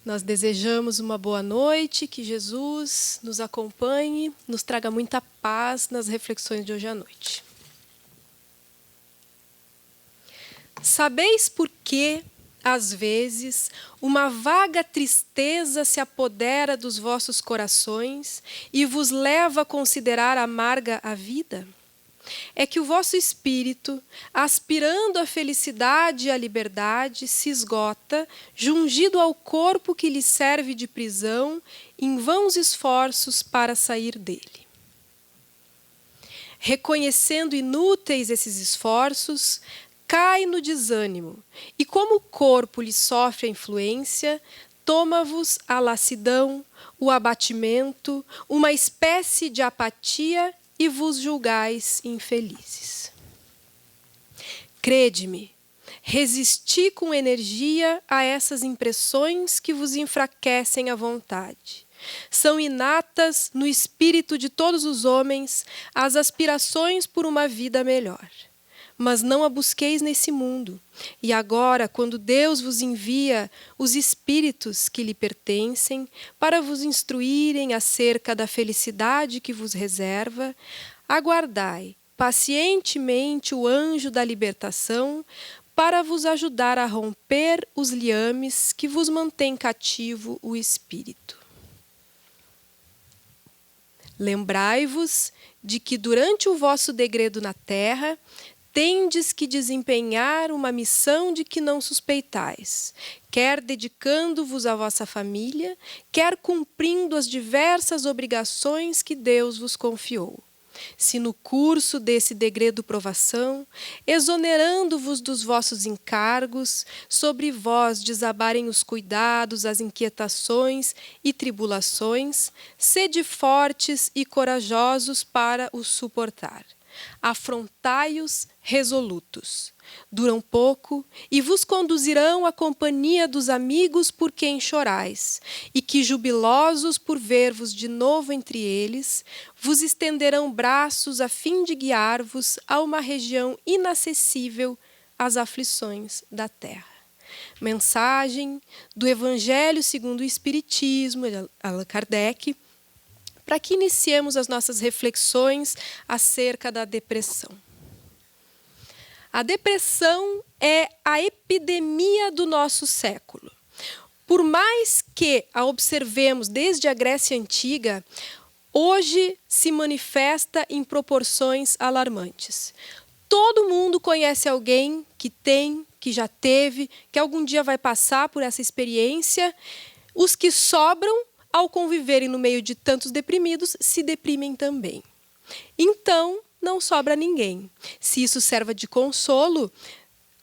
Nós desejamos uma boa noite, que Jesus nos acompanhe, nos traga muita paz nas reflexões de hoje à noite. Sabeis por que, às vezes, uma vaga tristeza se apodera dos vossos corações e vos leva a considerar amarga a vida? É que o vosso espírito, aspirando à felicidade e à liberdade, se esgota, jungido ao corpo que lhe serve de prisão, em vãos esforços para sair dele. Reconhecendo inúteis esses esforços, cai no desânimo, e como o corpo lhe sofre a influência, toma-vos a lassidão, o abatimento, uma espécie de apatia, e vos julgais infelizes. Crede-me, resisti com energia a essas impressões que vos enfraquecem a vontade. São inatas no espírito de todos os homens as aspirações por uma vida melhor. Mas não a busqueis nesse mundo. E agora, quando Deus vos envia os espíritos que lhe pertencem para vos instruírem acerca da felicidade que vos reserva, aguardai pacientemente o anjo da libertação para vos ajudar a romper os liames que vos mantém cativo o espírito. Lembrai-vos de que durante o vosso degredo na terra, tendes que desempenhar uma missão de que não suspeitais, quer dedicando-vos à vossa família, quer cumprindo as diversas obrigações que Deus vos confiou. Se no curso desse degredo provação, exonerando-vos dos vossos encargos, sobre vós desabarem os cuidados, as inquietações e tribulações, sede fortes e corajosos para os suportar. Afrontai-os resolutos. Duram pouco e vos conduzirão à companhia dos amigos por quem chorais, e que, jubilosos por ver-vos de novo entre eles, vos estenderão braços a fim de guiar-vos a uma região inacessível às aflições da terra. Mensagem do Evangelho segundo o Espiritismo, de Allan Kardec, para que iniciemos as nossas reflexões acerca da depressão. A depressão é a epidemia do nosso século. Por mais que a observemos desde a Grécia Antiga, hoje se manifesta em proporções alarmantes. Todo mundo conhece alguém que tem, que já teve, que algum dia vai passar por essa experiência. Os que sobram, ao conviverem no meio de tantos deprimidos, se deprimem também. Então, não sobra ninguém. Se isso serve de consolo,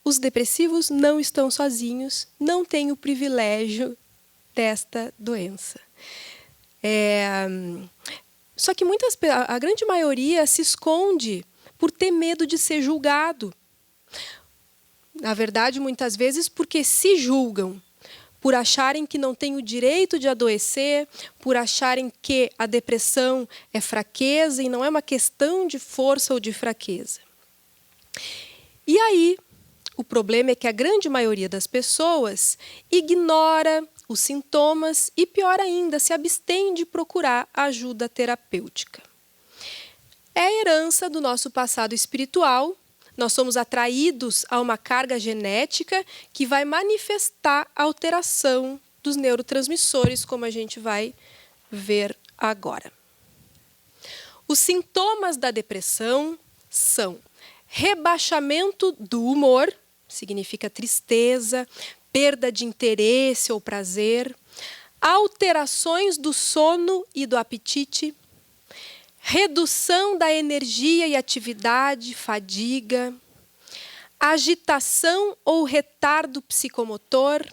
os depressivos não estão sozinhos, não têm o privilégio desta doença. Só que a grande maioria se esconde por ter medo de ser julgado. Na verdade, muitas vezes porque se julgam, por acharem que não têm o direito de adoecer, por acharem que a depressão é fraqueza e não é uma questão de força ou de fraqueza. E aí, o problema é que a grande maioria das pessoas ignora os sintomas e, pior ainda, se abstém de procurar ajuda terapêutica. É a herança do nosso passado espiritual. Nós somos atraídos a uma carga genética que vai manifestar a alteração dos neurotransmissores, como a gente vai ver agora. Os sintomas da depressão são rebaixamento do humor, significa tristeza, perda de interesse ou prazer, alterações do sono e do apetite, redução da energia e atividade, fadiga, agitação ou retardo psicomotor,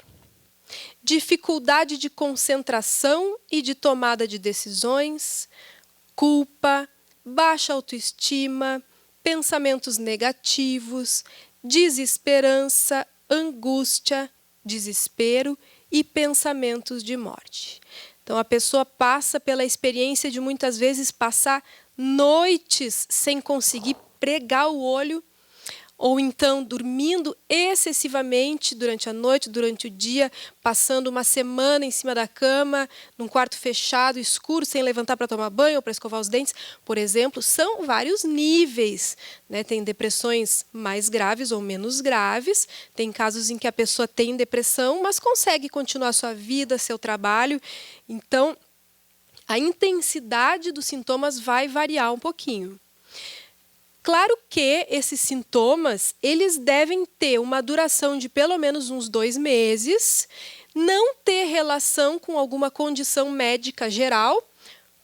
dificuldade de concentração e de tomada de decisões, culpa, baixa autoestima, pensamentos negativos, desesperança, angústia, desespero e pensamentos de morte. Então, a pessoa passa pela experiência de muitas vezes passar noites sem conseguir pregar o olho, ou então dormindo excessivamente durante a noite, durante o dia, passando uma semana em cima da cama, num quarto fechado, escuro, sem levantar para tomar banho ou para escovar os dentes, por exemplo, são vários níveis, né? Tem depressões mais graves ou menos graves, tem casos em que a pessoa tem depressão, mas consegue continuar sua vida, seu trabalho. Então, a intensidade dos sintomas vai variar um pouquinho. Claro que esses sintomas, eles devem ter uma duração de pelo menos uns 2 meses, não ter relação com alguma condição médica geral.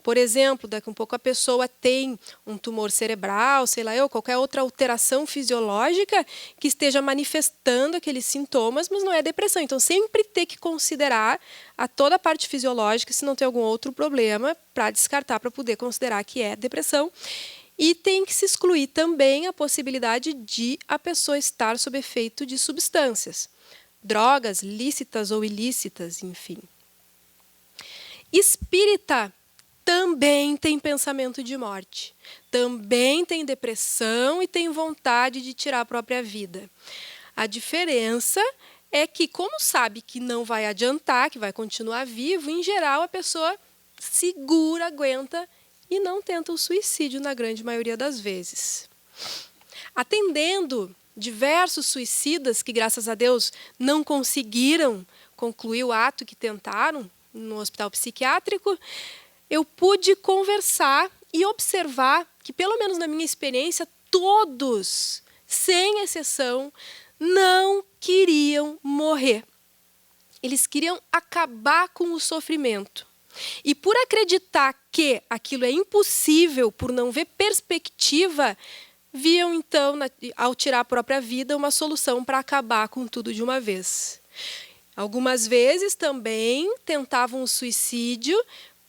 Por exemplo, daqui a um pouco a pessoa tem um tumor cerebral, sei lá eu, qualquer outra alteração fisiológica que esteja manifestando aqueles sintomas, mas não é depressão. Então, sempre ter que considerar a toda a parte fisiológica, se não tem algum outro problema, para descartar, para poder considerar que é depressão. E tem que se excluir também a possibilidade de a pessoa estar sob efeito de substâncias, drogas lícitas ou ilícitas, enfim. Espírita também tem pensamento de morte, também tem depressão e tem vontade de tirar a própria vida. A diferença é que, como sabe que não vai adiantar, que vai continuar vivo, em geral a pessoa segura, aguenta e não tenta o suicídio na grande maioria das vezes. Atendendo diversos suicidas que, graças a Deus, não conseguiram concluir o ato que tentaram no hospital psiquiátrico, eu pude conversar e observar que, pelo menos na minha experiência, todos, sem exceção, não queriam morrer. Eles queriam acabar com o sofrimento. E por acreditar que aquilo é impossível, por não ver perspectiva, viam então, ao tirar a própria vida, uma solução para acabar com tudo de uma vez. Algumas vezes também tentavam o suicídio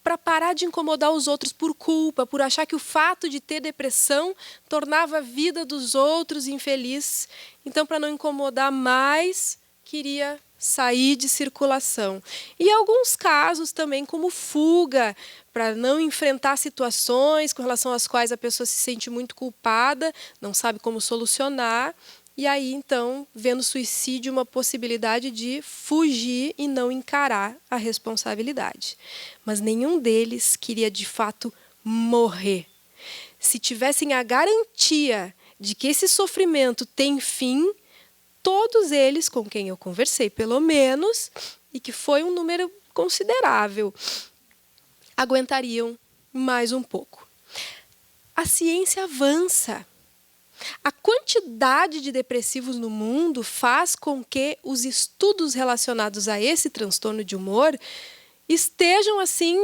para parar de incomodar os outros por culpa, por achar que o fato de ter depressão tornava a vida dos outros infeliz. Então, para não incomodar mais, queria sair de circulação. E alguns casos também como fuga, para não enfrentar situações com relação às quais a pessoa se sente muito culpada, não sabe como solucionar. E aí, então, vendo suicídio uma possibilidade de fugir e não encarar a responsabilidade. Mas nenhum deles queria, de fato, morrer. Se tivessem a garantia de que esse sofrimento tem fim, todos eles, com quem eu conversei, pelo menos, e que foi um número considerável, aguentariam mais um pouco. A ciência avança. A quantidade de depressivos no mundo faz com que os estudos relacionados a esse transtorno de humor estejam assim,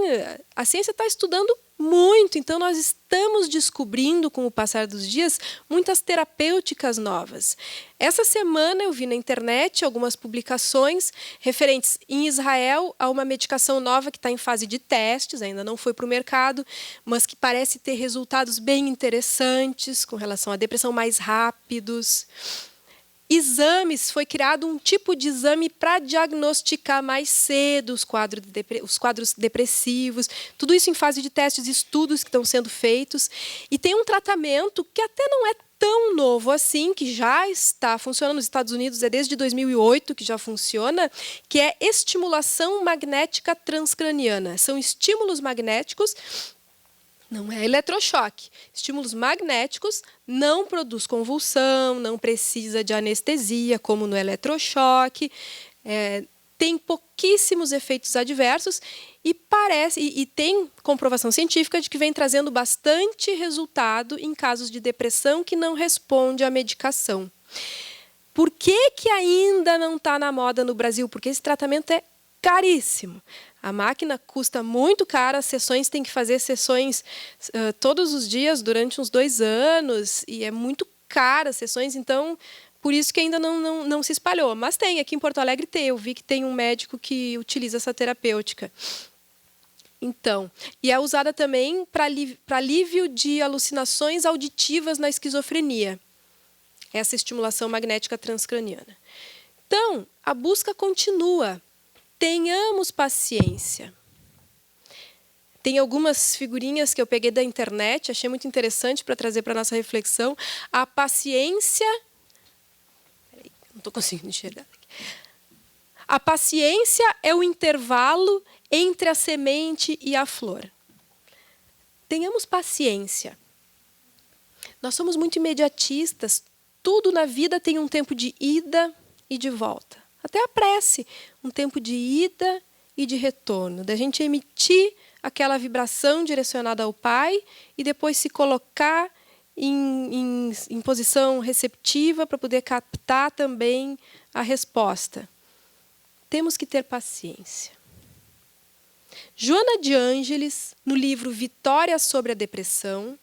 a ciência está estudando muito, então nós estamos descobrindo, com o passar dos dias, muitas terapêuticas novas. Essa semana eu vi na internet algumas publicações referentes em Israel a uma medicação nova que está em fase de testes, ainda não foi para o mercado, mas que parece ter resultados bem interessantes com relação à depressão mais rápidos. Exames, foi criado um tipo de exame para diagnosticar mais cedo os quadros depressivos, tudo isso em fase de testes, estudos que estão sendo feitos, e tem um tratamento que até não é tão novo assim, que já está funcionando nos Estados Unidos, é desde 2008 que já funciona, que é estimulação magnética transcraniana. São estímulos magnéticos. Não é eletrochoque. Estímulos magnéticos, não produz convulsão, não precisa de anestesia, como no eletrochoque, tem pouquíssimos efeitos adversos e tem comprovação científica de que vem trazendo bastante resultado em casos de depressão que não responde à medicação. Por que ainda não está na moda no Brasil? Porque esse tratamento é caríssimo. A máquina custa muito cara, as sessões tem que fazer sessões todos os dias durante uns 2 anos e é muito cara as sessões, então por isso que ainda não se espalhou. Mas tem, aqui em Porto Alegre tem, eu vi que tem um médico que utiliza essa terapêutica. Então, e é usada também para alívio de alucinações auditivas na esquizofrenia, essa estimulação magnética transcraniana. Então, a busca continua. Tenhamos paciência. Tem algumas figurinhas que eu peguei da internet, achei muito interessante para trazer para a nossa reflexão. A paciência estou conseguindo enxergar. A paciência é o intervalo entre a semente e a flor. Tenhamos paciência. Nós somos muito imediatistas. Tudo na vida tem um tempo de ida e de volta. Até a prece, um tempo de ida e de retorno. Da gente emitir aquela vibração direcionada ao Pai e depois se colocar em posição receptiva para poder captar também a resposta. Temos que ter paciência. Joana de Ângeles, no livro Vitória sobre a Depressão,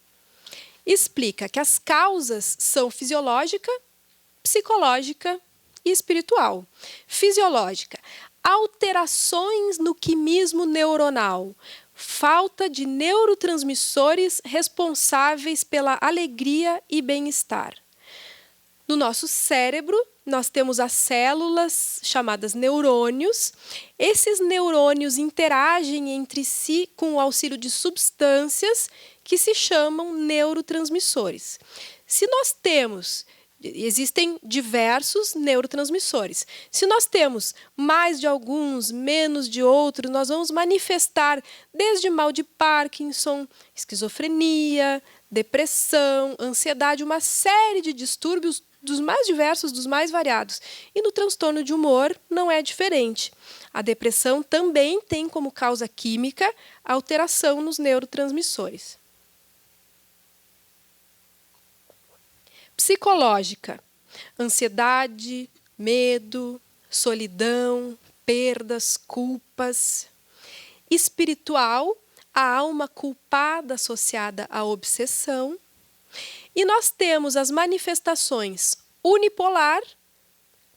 explica que as causas são fisiológica, psicológica e espiritual. Fisiológica, alterações no quimismo neuronal, falta de neurotransmissores responsáveis pela alegria e bem-estar. No nosso cérebro, nós temos as células chamadas neurônios. Esses neurônios interagem entre si com o auxílio de substâncias que se chamam neurotransmissores. Se nós temos, existem diversos neurotransmissores. Se nós temos mais de alguns, menos de outros, nós vamos manifestar desde mal de Parkinson, esquizofrenia, depressão, ansiedade, uma série de distúrbios dos mais diversos, dos mais variados. E no transtorno de humor não é diferente. A depressão também tem como causa química a alteração nos neurotransmissores. Psicológica, ansiedade, medo, solidão, perdas, culpas. Espiritual, a alma culpada associada à obsessão. E nós temos as manifestações unipolar,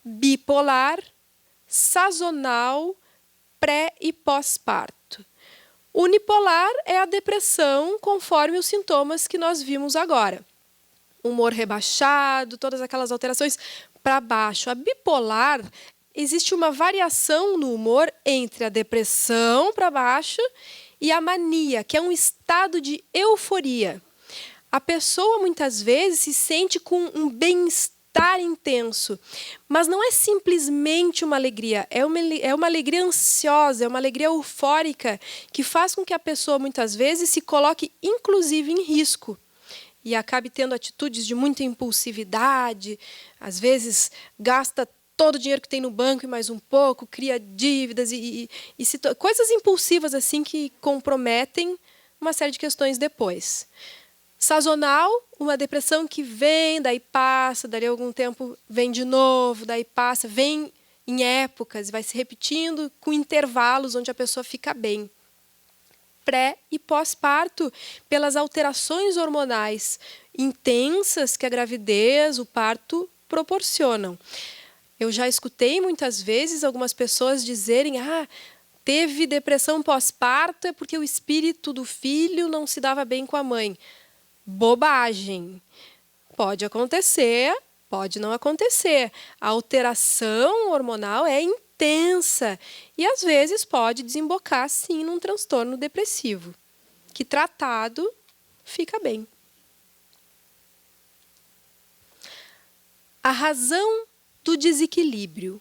bipolar, sazonal, pré e pós-parto. Unipolar é a depressão conforme os sintomas que nós vimos agora. Humor rebaixado, todas aquelas alterações para baixo. A bipolar, existe uma variação no humor entre a depressão para baixo e a mania, que é um estado de euforia. A pessoa, muitas vezes, se sente com um bem-estar intenso, mas não é simplesmente uma alegria, é uma alegria ansiosa, é uma alegria eufórica, que faz com que a pessoa, muitas vezes, se coloque, inclusive, em risco. E acabe tendo atitudes de muita impulsividade, às vezes gasta todo o dinheiro que tem no banco e mais um pouco, cria dívidas coisas impulsivas assim que comprometem uma série de questões depois. Sazonal, uma depressão que vem, daí passa, daí algum tempo vem de novo, daí passa, vem em épocas, vai se repetindo com intervalos onde a pessoa fica bem. Pré e pós-parto, pelas alterações hormonais intensas que a gravidez, o parto proporcionam. Eu já escutei muitas vezes algumas pessoas dizerem: teve depressão pós-parto é porque o espírito do filho não se dava bem com a mãe. Bobagem. Pode acontecer, pode não acontecer. A alteração hormonal é intensa e, às vezes, pode desembocar, sim, num transtorno depressivo, que, tratado, fica bem. A razão do desequilíbrio.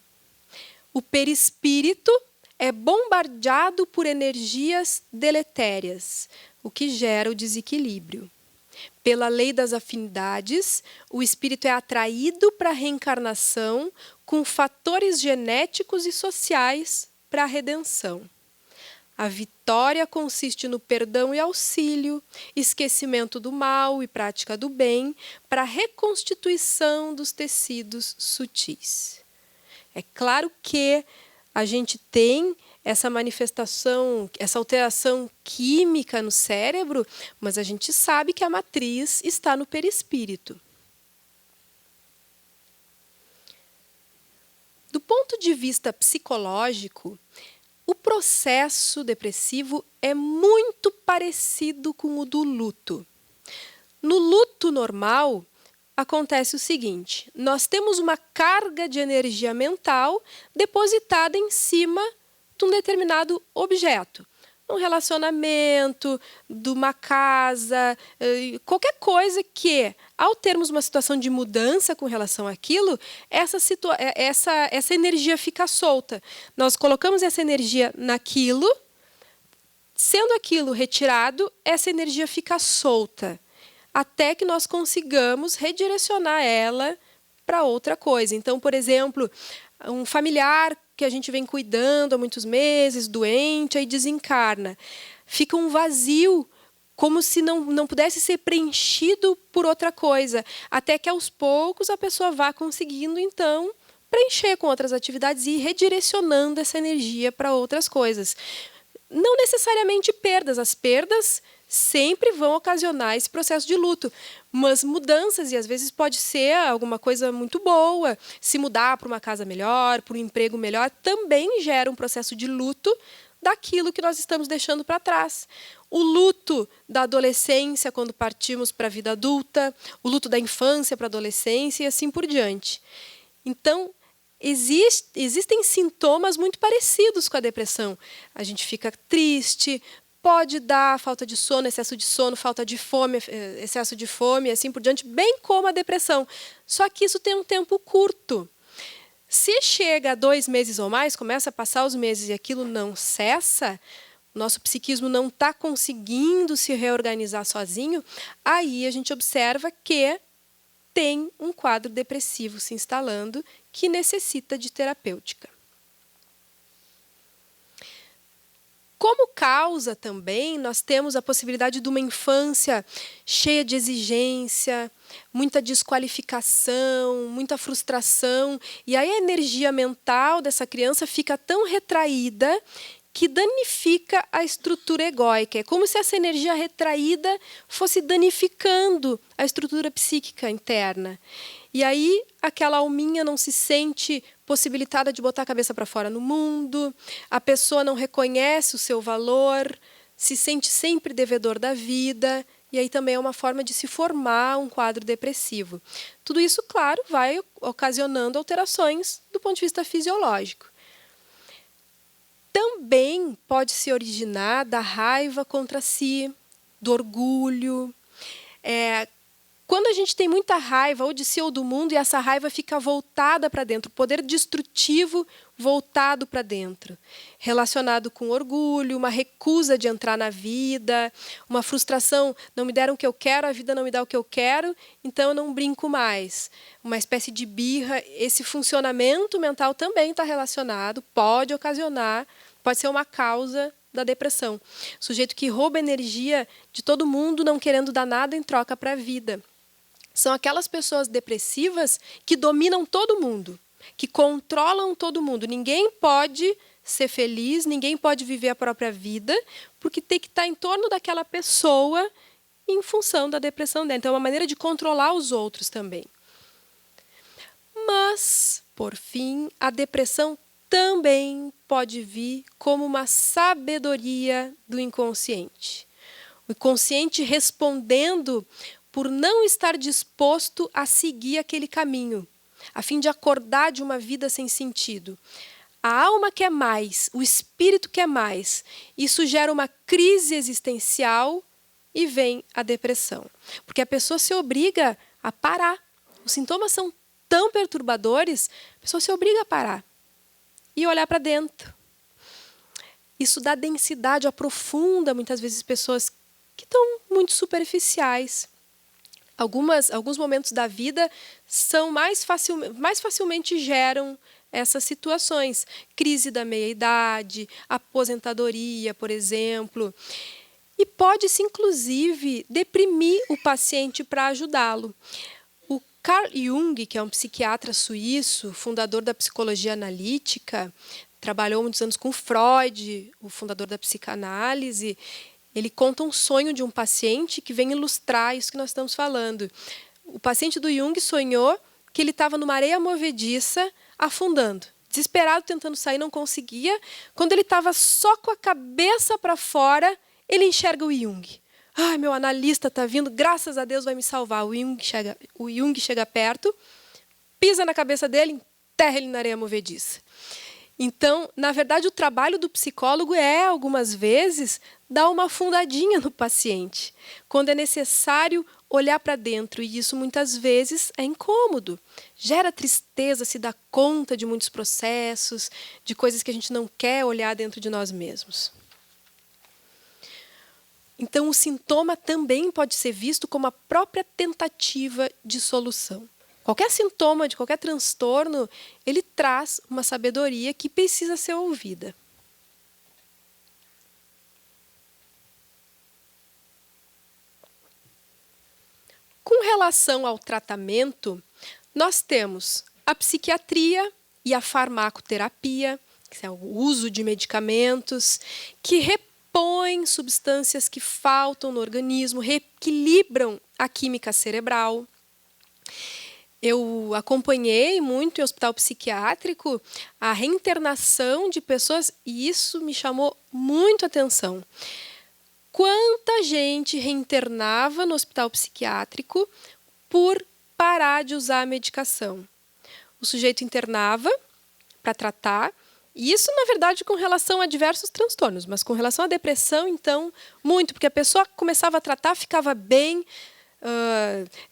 O perispírito é bombardeado por energias deletérias, o que gera o desequilíbrio. Pela lei das afinidades, o espírito é atraído para a reencarnação com fatores genéticos e sociais para a redenção. A vitória consiste no perdão e auxílio, esquecimento do mal e prática do bem, para a reconstituição dos tecidos sutis. É claro que a gente tem essa manifestação, essa alteração química no cérebro, mas a gente sabe que a matriz está no perispírito. Do ponto de vista psicológico, o processo depressivo é muito parecido com o do luto. No luto normal, acontece o seguinte: nós temos uma carga de energia mental depositada em cima de um determinado objeto. um relacionamento, de uma casa, qualquer coisa que, ao termos uma situação de mudança com relação àquilo, essa energia fica solta. Nós colocamos essa energia naquilo, sendo aquilo retirado, essa energia fica solta, até que nós consigamos redirecionar ela para outra coisa. Então, por exemplo, um familiar que a gente vem cuidando há muitos meses, doente, aí desencarna. Fica um vazio, como se não pudesse ser preenchido por outra coisa, até que aos poucos a pessoa vá conseguindo, então, preencher com outras atividades e ir redirecionando essa energia para outras coisas. Não necessariamente perdas, as perdas sempre vão ocasionar esse processo de luto, mas mudanças, e às vezes pode ser alguma coisa muito boa, se mudar para uma casa melhor, para um emprego melhor, também gera um processo de luto daquilo que nós estamos deixando para trás. O luto da adolescência, quando partimos para a vida adulta, o luto da infância para a adolescência e assim por diante. Então, existem sintomas muito parecidos com a depressão. A gente fica triste, pode dar falta de sono, falta de fome, excesso de fome, e assim por diante, bem como a depressão. Só que isso tem um tempo curto. Se chega a 2 meses ou mais, começa a passar os meses e aquilo não cessa, nosso psiquismo não está conseguindo se reorganizar sozinho, aí a gente observa que tem um quadro depressivo se instalando que necessita de terapêutica. Como causa também, nós temos a possibilidade de uma infância cheia de exigência, muita desqualificação, muita frustração, e aí a energia mental dessa criança fica tão retraída que danifica a estrutura egóica. É como se essa energia retraída fosse danificando a estrutura psíquica interna. E aí aquela alminha não se sente possibilitada de botar a cabeça para fora no mundo, a pessoa não reconhece o seu valor, se sente sempre devedor da vida, e aí também é uma forma de se formar um quadro depressivo. Tudo isso, claro, vai ocasionando alterações do ponto de vista fisiológico. Também pode se originar da raiva contra si, do orgulho. Quando a gente tem muita raiva, ou de si ou do mundo, e essa raiva fica voltada para dentro, o poder destrutivo voltado para dentro, relacionado com orgulho, uma recusa de entrar na vida, uma frustração, não me deram o que eu quero, a vida não me dá o que eu quero, então eu não brinco mais. Uma espécie de birra, esse funcionamento mental também está relacionado, pode ser uma causa da depressão. Sujeito que rouba energia de todo mundo, não querendo dar nada em troca para a vida. São aquelas pessoas depressivas que dominam todo mundo, que controlam todo mundo. Ninguém pode ser feliz, ninguém pode viver a própria vida, porque tem que estar em torno daquela pessoa em função da depressão dela. Então, é uma maneira de controlar os outros também. Mas, por fim, a depressão também pode vir como uma sabedoria do inconsciente. O inconsciente respondendo por não estar disposto a seguir aquele caminho, a fim de acordar de uma vida sem sentido. A alma quer mais, o espírito quer mais. Isso gera uma crise existencial e vem a depressão. Porque a pessoa se obriga a parar. Os sintomas são tão perturbadores, a pessoa se obriga a parar e olhar para dentro. Isso dá densidade, aprofunda muitas vezes pessoas que estão muito superficiais. Alguns momentos da vida são mais facilmente geram essas situações. Crise da meia-idade, aposentadoria, por exemplo. E pode-se, inclusive, deprimir o paciente para ajudá-lo. O Carl Jung, que é um psiquiatra suíço, fundador da psicologia analítica, trabalhou muitos anos com Freud, o fundador da psicanálise. Ele conta um sonho de um paciente que vem ilustrar isso que nós estamos falando. O paciente do Jung sonhou que ele estava numa areia movediça, afundando. Desesperado, tentando sair, não conseguia. Quando ele estava só com a cabeça para fora, ele enxerga o Jung. Ai, meu analista está vindo, graças a Deus vai me salvar. O Jung chega perto, pisa na cabeça dele, enterra ele na areia movediça. Então, na verdade, o trabalho do psicólogo é, algumas vezes, dar uma afundadinha no paciente, quando é necessário olhar para dentro, e isso muitas vezes é incômodo. Gera tristeza se dar conta de muitos processos, de coisas que a gente não quer olhar dentro de nós mesmos. Então, o sintoma também pode ser visto como a própria tentativa de solução. Qualquer sintoma de qualquer transtorno, ele traz uma sabedoria que precisa ser ouvida. Com relação ao tratamento, nós temos a psiquiatria e a farmacoterapia, que é o uso de medicamentos, que repõem substâncias que faltam no organismo, reequilibram a química cerebral. Eu acompanhei muito em hospital psiquiátrico a reinternação de pessoas e isso me chamou muito a atenção. Quanta gente reinternava no hospital psiquiátrico por parar de usar a medicação? O sujeito internava para tratar, e isso, na verdade, com relação a diversos transtornos, mas com relação à depressão, então, muito, porque a pessoa começava a tratar, ficava bem.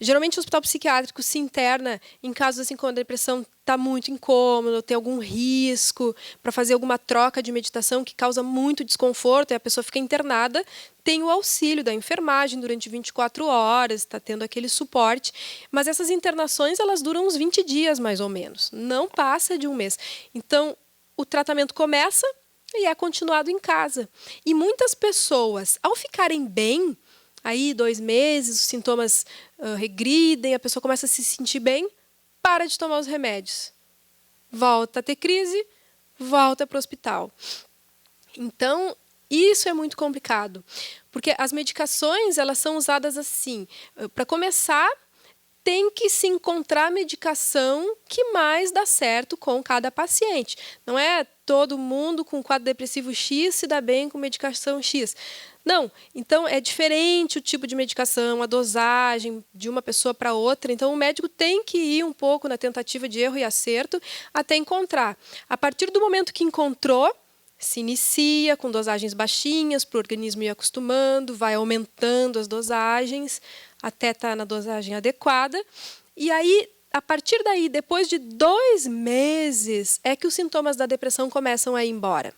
Geralmente o hospital psiquiátrico se interna em casos assim quando a depressão está muito incômoda, tem algum risco para fazer alguma troca de medicação que causa muito desconforto e a pessoa fica internada, tem o auxílio da enfermagem durante 24 horas, está tendo aquele suporte, mas essas internações elas duram uns 20 dias mais ou menos, não passa de um mês. Então o tratamento começa e é continuado em casa. E muitas pessoas, ao ficarem bem, aí 2 meses, os sintomas regridem, a pessoa começa a se sentir bem, para de tomar os remédios. Volta a ter crise, volta para o hospital. Então, isso é muito complicado, porque as medicações elas são usadas assim. Para começar, tem que se encontrar a medicação que mais dá certo com cada paciente. Não é todo mundo com quadro depressivo X se dá bem com medicação X. Não, então é diferente o tipo de medicação, a dosagem de uma pessoa para outra. Então o médico tem que ir um pouco na tentativa de erro e acerto até encontrar. A partir do momento que encontrou, se inicia com dosagens baixinhas para o organismo ir acostumando, vai aumentando as dosagens até estar na dosagem adequada. E aí, a partir daí, depois de 2 meses, é que os sintomas da depressão começam a ir embora.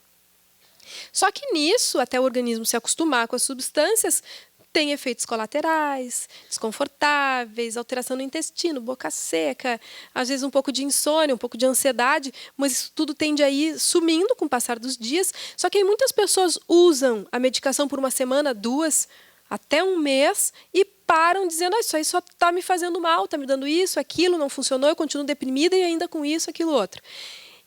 Só que nisso, até o organismo se acostumar com as substâncias, tem efeitos colaterais, desconfortáveis, alteração no intestino, boca seca, às vezes um pouco de insônia, um pouco de ansiedade, mas isso tudo tende a ir sumindo com o passar dos dias. Só que aí muitas pessoas usam a medicação por 1 semana, 2, até 1 mês e param dizendo: isso aí só está me fazendo mal, está me dando isso, aquilo, não funcionou, eu continuo deprimida e ainda com isso, aquilo, outro.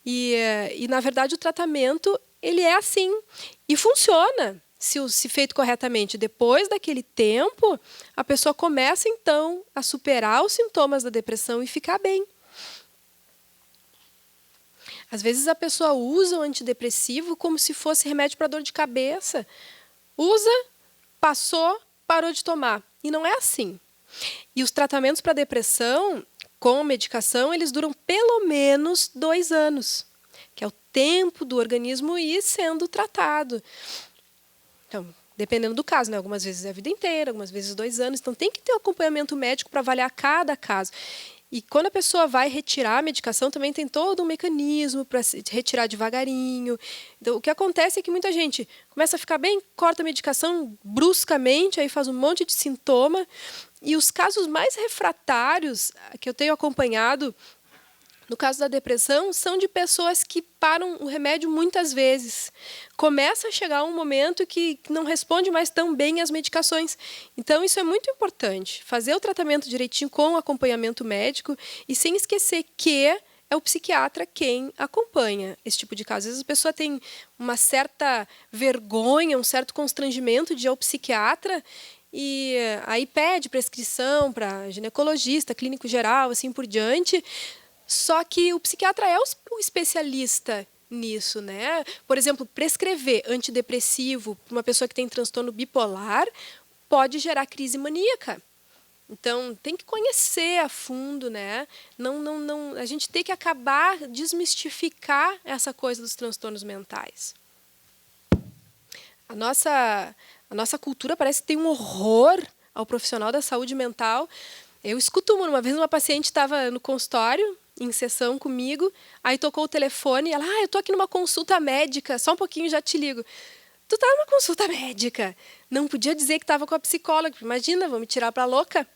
E na verdade, o tratamento ele é assim e funciona. Se feito corretamente, depois daquele tempo, a pessoa começa, então, a superar os sintomas da depressão e ficar bem. Às vezes, a pessoa usa o antidepressivo como se fosse remédio para dor de cabeça. Usa, passou, parou de tomar. E não é assim. E os tratamentos para depressão, com medicação, eles duram pelo menos 2 anos, que é o tempo do organismo ir sendo tratado. Então, dependendo do caso, né? Algumas vezes é a vida inteira, algumas vezes 2 anos. Então, tem que ter um acompanhamento médico para avaliar cada caso. E quando a pessoa vai retirar a medicação, também tem todo um mecanismo para se retirar devagarinho. Então, o que acontece é que muita gente começa a ficar bem, corta a medicação bruscamente, aí faz um monte de sintoma. E os casos mais refratários que eu tenho acompanhado, no caso da depressão, são de pessoas que param o remédio muitas vezes. Começa a chegar um momento que não responde mais tão bem às medicações. Então, isso é muito importante. Fazer o tratamento direitinho com acompanhamento médico e sem esquecer que é o psiquiatra quem acompanha esse tipo de caso. Às vezes a pessoa tem uma certa vergonha, um certo constrangimento de ir ao psiquiatra e aí pede prescrição para ginecologista, clínico geral, assim por diante. Só que o psiquiatra é o especialista nisso, né? Por exemplo, prescrever antidepressivo para uma pessoa que tem transtorno bipolar pode gerar crise maníaca. Então, tem que conhecer a fundo, né? A gente tem que acabar desmistificar essa coisa dos transtornos mentais. A nossa cultura parece que tem um horror ao profissional da saúde mental. Eu escuto uma vez uma paciente estava no consultório, em sessão comigo, aí tocou o telefone, ela, eu estou aqui numa consulta médica, só um pouquinho já te ligo. Tu tá numa consulta médica. Não podia dizer que estava com a psicóloga. Imagina, vou me tirar para louca.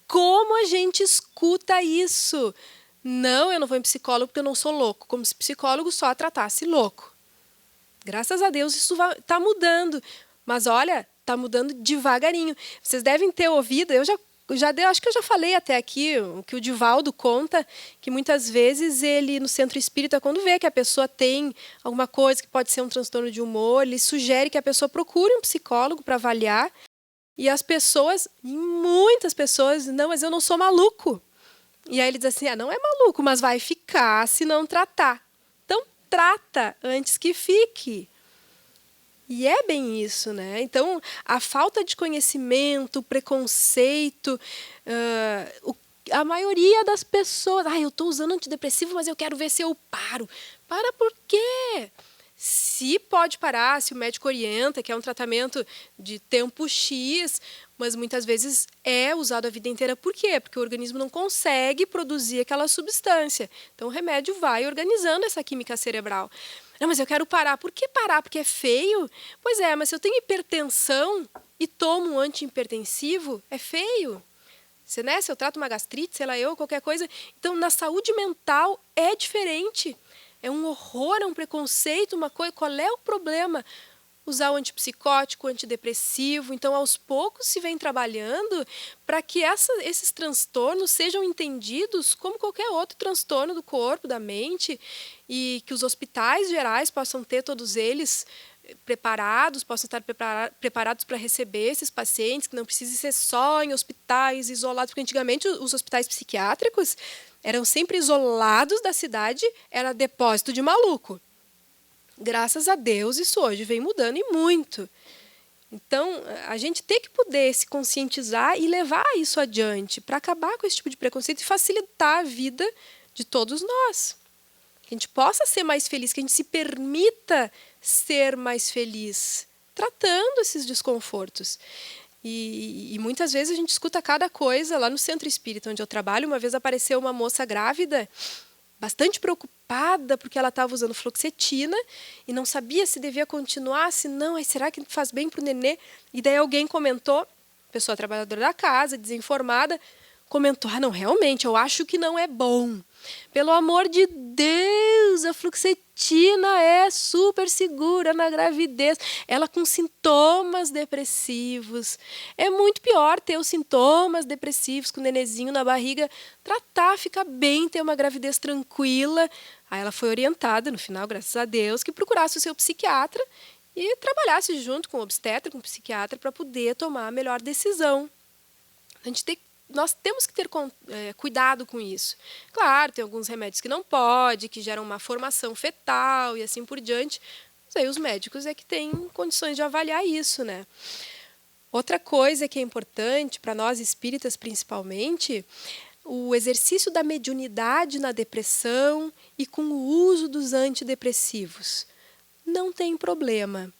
Como a gente escuta isso? Não, eu não vou em psicólogo porque eu não sou louco. Como se psicólogo só tratasse louco. Graças a Deus isso está mudando. Mas olha, está mudando devagarinho. Vocês devem ter ouvido, acho que eu já falei até aqui, o que o Divaldo conta, que muitas vezes ele, no centro espírita, quando vê que a pessoa tem alguma coisa que pode ser um transtorno de humor, ele sugere que a pessoa procure um psicólogo para avaliar. E as pessoas, muitas pessoas, não, mas eu não sou maluco. E aí ele diz assim, não é maluco, mas vai ficar se não tratar. Então, trata antes que fique. E é bem isso, né? Então, a falta de conhecimento, o preconceito, a maioria das pessoas... eu estou usando antidepressivo, mas eu quero ver se eu paro. Para por quê? Se pode parar, se o médico orienta, que é um tratamento de tempo X, mas muitas vezes é usado a vida inteira. Por quê? Porque o organismo não consegue produzir aquela substância. Então, o remédio vai organizando essa química cerebral. Não, mas eu quero parar. Por que parar? Porque é feio? Pois é, mas se eu tenho hipertensão e tomo um antihipertensivo, é feio. Se eu trato uma gastrite, sei lá qualquer coisa. Então, na saúde mental é diferente. É um horror, é um preconceito, uma coisa. Qual é o problema? Usar o antipsicótico, o antidepressivo. Então, aos poucos se vem trabalhando para que esses transtornos sejam entendidos como qualquer outro transtorno do corpo, da mente, e que os hospitais gerais possam ter todos eles preparados, possam estar preparados para receber esses pacientes, que não precise ser só em hospitais isolados, porque antigamente os hospitais psiquiátricos eram sempre isolados da cidade, era depósito de maluco. Graças a Deus, isso hoje vem mudando e muito. Então, a gente tem que poder se conscientizar e levar isso adiante para acabar com esse tipo de preconceito e facilitar a vida de todos nós. Que a gente possa ser mais feliz, que a gente se permita ser mais feliz, tratando esses desconfortos. E muitas vezes a gente escuta cada coisa lá no centro espírita, onde eu trabalho. Uma vez apareceu uma moça grávida, bastante preocupada, porque ela estava usando fluoxetina e não sabia se devia continuar, se não, será que faz bem para o nenê? E daí alguém comentou, pessoa trabalhadora da casa, desinformada, comentou, não, realmente, eu acho que não é bom. Pelo amor de Deus, a fluoxetina é super segura na gravidez. Ela com sintomas depressivos. É muito pior ter os sintomas depressivos com o nenezinho na barriga. Tratar, ficar bem, ter uma gravidez tranquila. Aí ela foi orientada, no final, graças a Deus, que procurasse o seu psiquiatra e trabalhasse junto com o obstetra, com o psiquiatra, para poder tomar a melhor decisão. Nós temos que ter cuidado com isso. Claro, tem alguns remédios que não pode, que geram uma formação fetal e assim por diante. Mas aí os médicos é que têm condições de avaliar isso, né? Outra coisa que é importante, para nós espíritas principalmente, o exercício da mediunidade na depressão e com o uso dos antidepressivos. Não tem problema.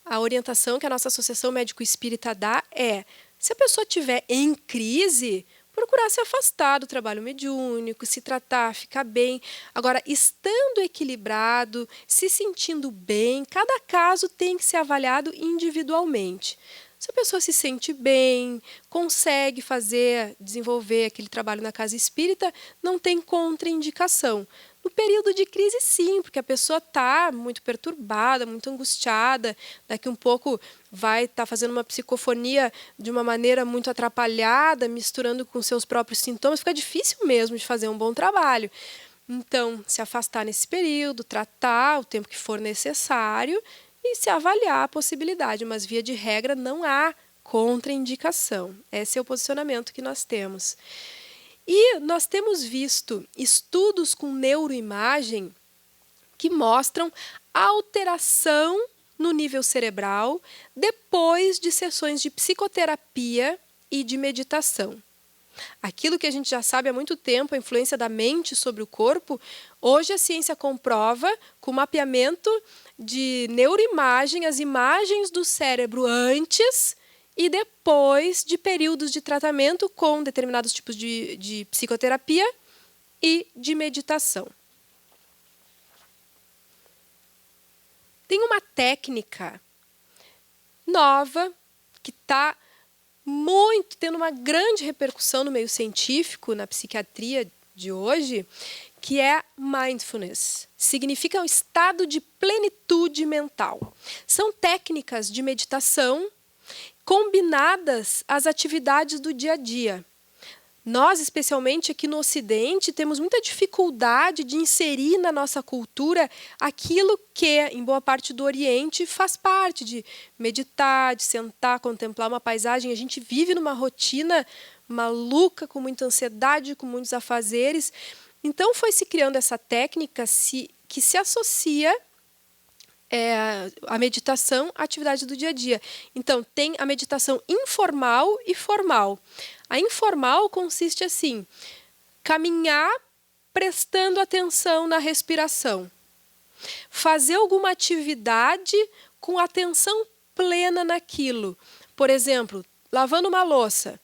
A orientação que a nossa Associação Médico-Espírita dá é: se a pessoa estiver em crise, procurar se afastar do trabalho mediúnico, se tratar, ficar bem. Agora, estando equilibrado, se sentindo bem, cada caso tem que ser avaliado individualmente. Se a pessoa se sente bem, consegue desenvolver aquele trabalho na casa espírita, não tem contraindicação. No período de crise, sim, porque a pessoa está muito perturbada, muito angustiada, daqui um pouco vai estar fazendo uma psicofonia de uma maneira muito atrapalhada, misturando com seus próprios sintomas, fica difícil mesmo de fazer um bom trabalho. Então, se afastar nesse período, tratar o tempo que for necessário e se avaliar a possibilidade, mas via de regra não há contraindicação. Esse é o posicionamento que nós temos. E nós temos visto estudos com neuroimagem que mostram alteração no nível cerebral depois de sessões de psicoterapia e de meditação. Aquilo que a gente já sabe há muito tempo, a influência da mente sobre o corpo, hoje a ciência comprova com o mapeamento de neuroimagem, as imagens do cérebro antes e depois de períodos de tratamento com determinados tipos de psicoterapia e de meditação. Tem uma técnica nova que está tendo uma grande repercussão no meio científico, na psiquiatria de hoje, que é mindfulness. Significa um estado de plenitude mental. São técnicas de meditação combinadas às atividades do dia a dia. Nós, especialmente aqui no Ocidente, temos muita dificuldade de inserir na nossa cultura aquilo que, em boa parte do Oriente, faz parte de meditar, de sentar, contemplar uma paisagem. A gente vive numa rotina maluca, com muita ansiedade, com muitos afazeres. Então, foi se criando essa técnica que se associa a meditação à atividade do dia a dia. Então, tem a meditação informal e formal. A informal consiste assim, caminhar prestando atenção na respiração. Fazer alguma atividade com atenção plena naquilo. Por exemplo, lavando uma louça.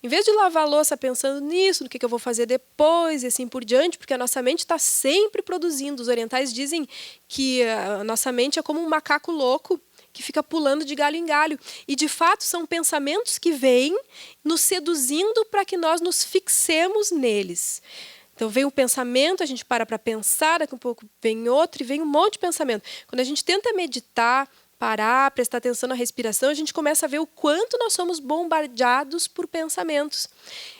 Em vez de lavar a louça pensando nisso, no que eu vou fazer depois e assim por diante, porque a nossa mente está sempre produzindo. Os orientais dizem que a nossa mente é como um macaco louco que fica pulando de galho em galho. E, de fato, são pensamentos que vêm nos seduzindo para que nós nos fixemos neles. Então, vem um pensamento, a gente para pensar, daqui a um pouco vem outro e vem um monte de pensamento. Quando a gente tenta meditar, parar, prestar atenção na respiração, a gente começa a ver o quanto nós somos bombardeados por pensamentos.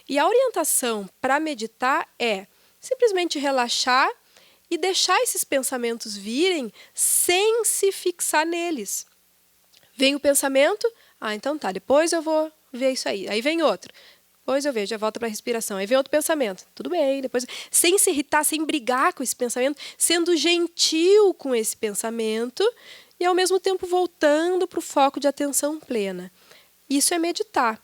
E a orientação para meditar é simplesmente relaxar e deixar esses pensamentos virem sem se fixar neles. Vem o pensamento, então tá, depois eu vou ver isso aí. Aí vem outro, depois eu vejo, já volta para a respiração. Aí vem outro pensamento, tudo bem, depois... Sem se irritar, sem brigar com esse pensamento, sendo gentil com esse pensamento e, ao mesmo tempo, voltando para o foco de atenção plena. Isso é meditar.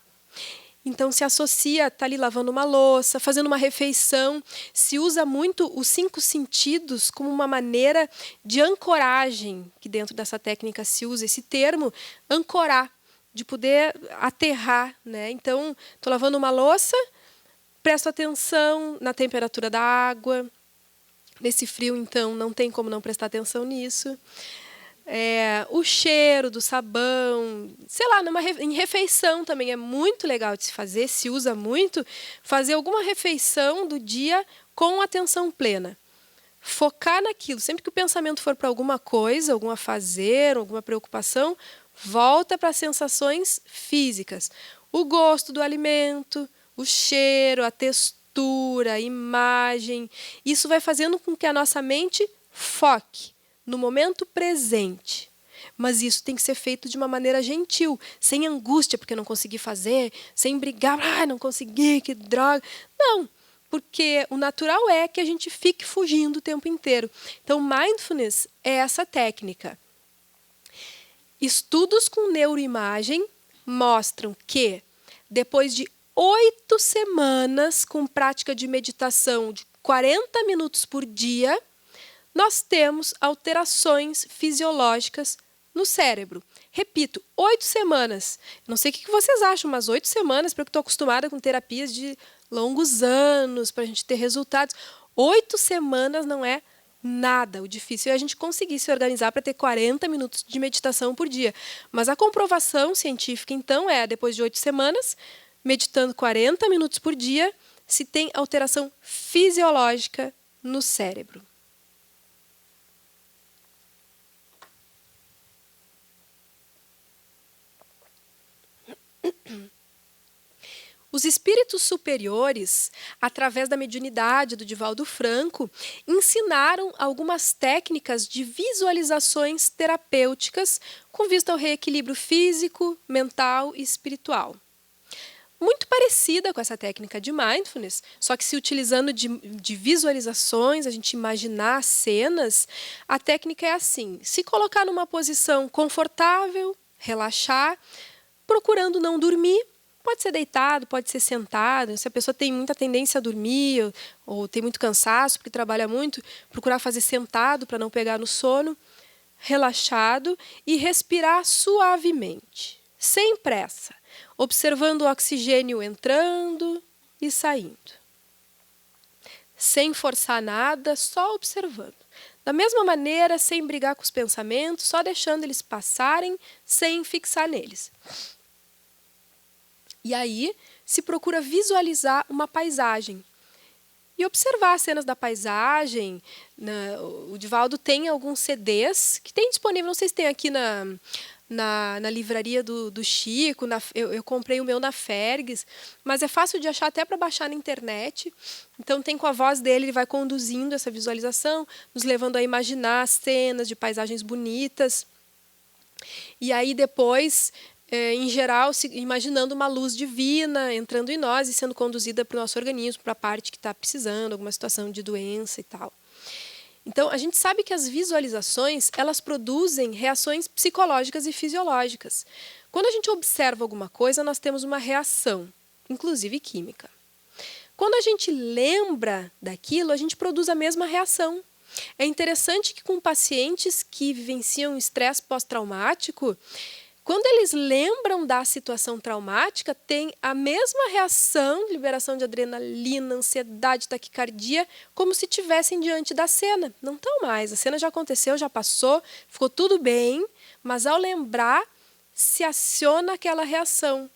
Então, se associa, está ali lavando uma louça, fazendo uma refeição. Se usa muito os 5 sentidos como uma maneira de ancoragem, que dentro dessa técnica se usa esse termo, ancorar, de poder aterrar, né? Então, estou lavando uma louça, presto atenção na temperatura da água. Nesse frio, então, não tem como não prestar atenção nisso. O cheiro do sabão, sei lá, em refeição também é muito legal de se fazer, se usa muito, fazer alguma refeição do dia com atenção plena. Focar naquilo, sempre que o pensamento for para alguma coisa, algum afazer, alguma preocupação, volta para as sensações físicas. O gosto do alimento, o cheiro, a textura, a imagem, isso vai fazendo com que a nossa mente foque no momento presente. Mas isso tem que ser feito de uma maneira gentil, sem angústia porque não consegui fazer, sem brigar, não consegui, que droga. Não, porque o natural é que a gente fique fugindo o tempo inteiro. Então, mindfulness é essa técnica. Estudos com neuroimagem mostram que, depois de 8 semanas com prática de meditação de 40 minutos por dia, nós temos alterações fisiológicas no cérebro. Repito, 8 semanas. Não sei o que vocês acham, mas 8 semanas, porque estou acostumada com terapias de longos anos, para a gente ter resultados. 8 semanas não é nada. O difícil é a gente conseguir se organizar para ter 40 minutos de meditação por dia. Mas a comprovação científica, então, depois de 8 semanas, meditando 40 minutos por dia, se tem alteração fisiológica no cérebro. Os espíritos superiores, através da mediunidade do Divaldo Franco, ensinaram algumas técnicas de visualizações terapêuticas com vista ao reequilíbrio físico, mental e espiritual. Muito parecida com essa técnica de mindfulness, só que se utilizando de visualizações, a gente imaginar cenas, a técnica é assim: se colocar numa posição confortável, relaxar, procurando não dormir, Pode ser deitado, pode ser sentado. Se a pessoa tem muita tendência a dormir ou tem muito cansaço porque trabalha muito, procurar fazer sentado para não pegar no sono, relaxado e respirar suavemente, sem pressa, observando o oxigênio entrando e saindo. Sem forçar nada, só observando. Da mesma maneira, sem brigar com os pensamentos, só deixando eles passarem sem fixar neles. E aí, se procura visualizar uma paisagem e observar as cenas da paisagem. O Divaldo tem alguns CDs que tem disponível, não sei se tem aqui na livraria do Chico, eu comprei o meu na Fergs, mas é fácil de achar até para baixar na internet. Então tem com a voz dele, ele vai conduzindo essa visualização, nos levando a imaginar cenas de paisagens bonitas. E aí depois, em geral, imaginando uma luz divina entrando em nós e sendo conduzida para o nosso organismo, para a parte que está precisando, alguma situação de doença e tal. Então, a gente sabe que as visualizações, elas produzem reações psicológicas e fisiológicas. Quando a gente observa alguma coisa, nós temos uma reação, inclusive química. Quando a gente lembra daquilo, a gente produz a mesma reação. É interessante que com pacientes que vivenciam estresse pós-traumático, quando eles lembram da situação traumática, tem a mesma reação, liberação de adrenalina, ansiedade, taquicardia, como se estivessem diante da cena. Não estão mais, a cena já aconteceu, já passou, ficou tudo bem, mas ao lembrar, se aciona aquela reação.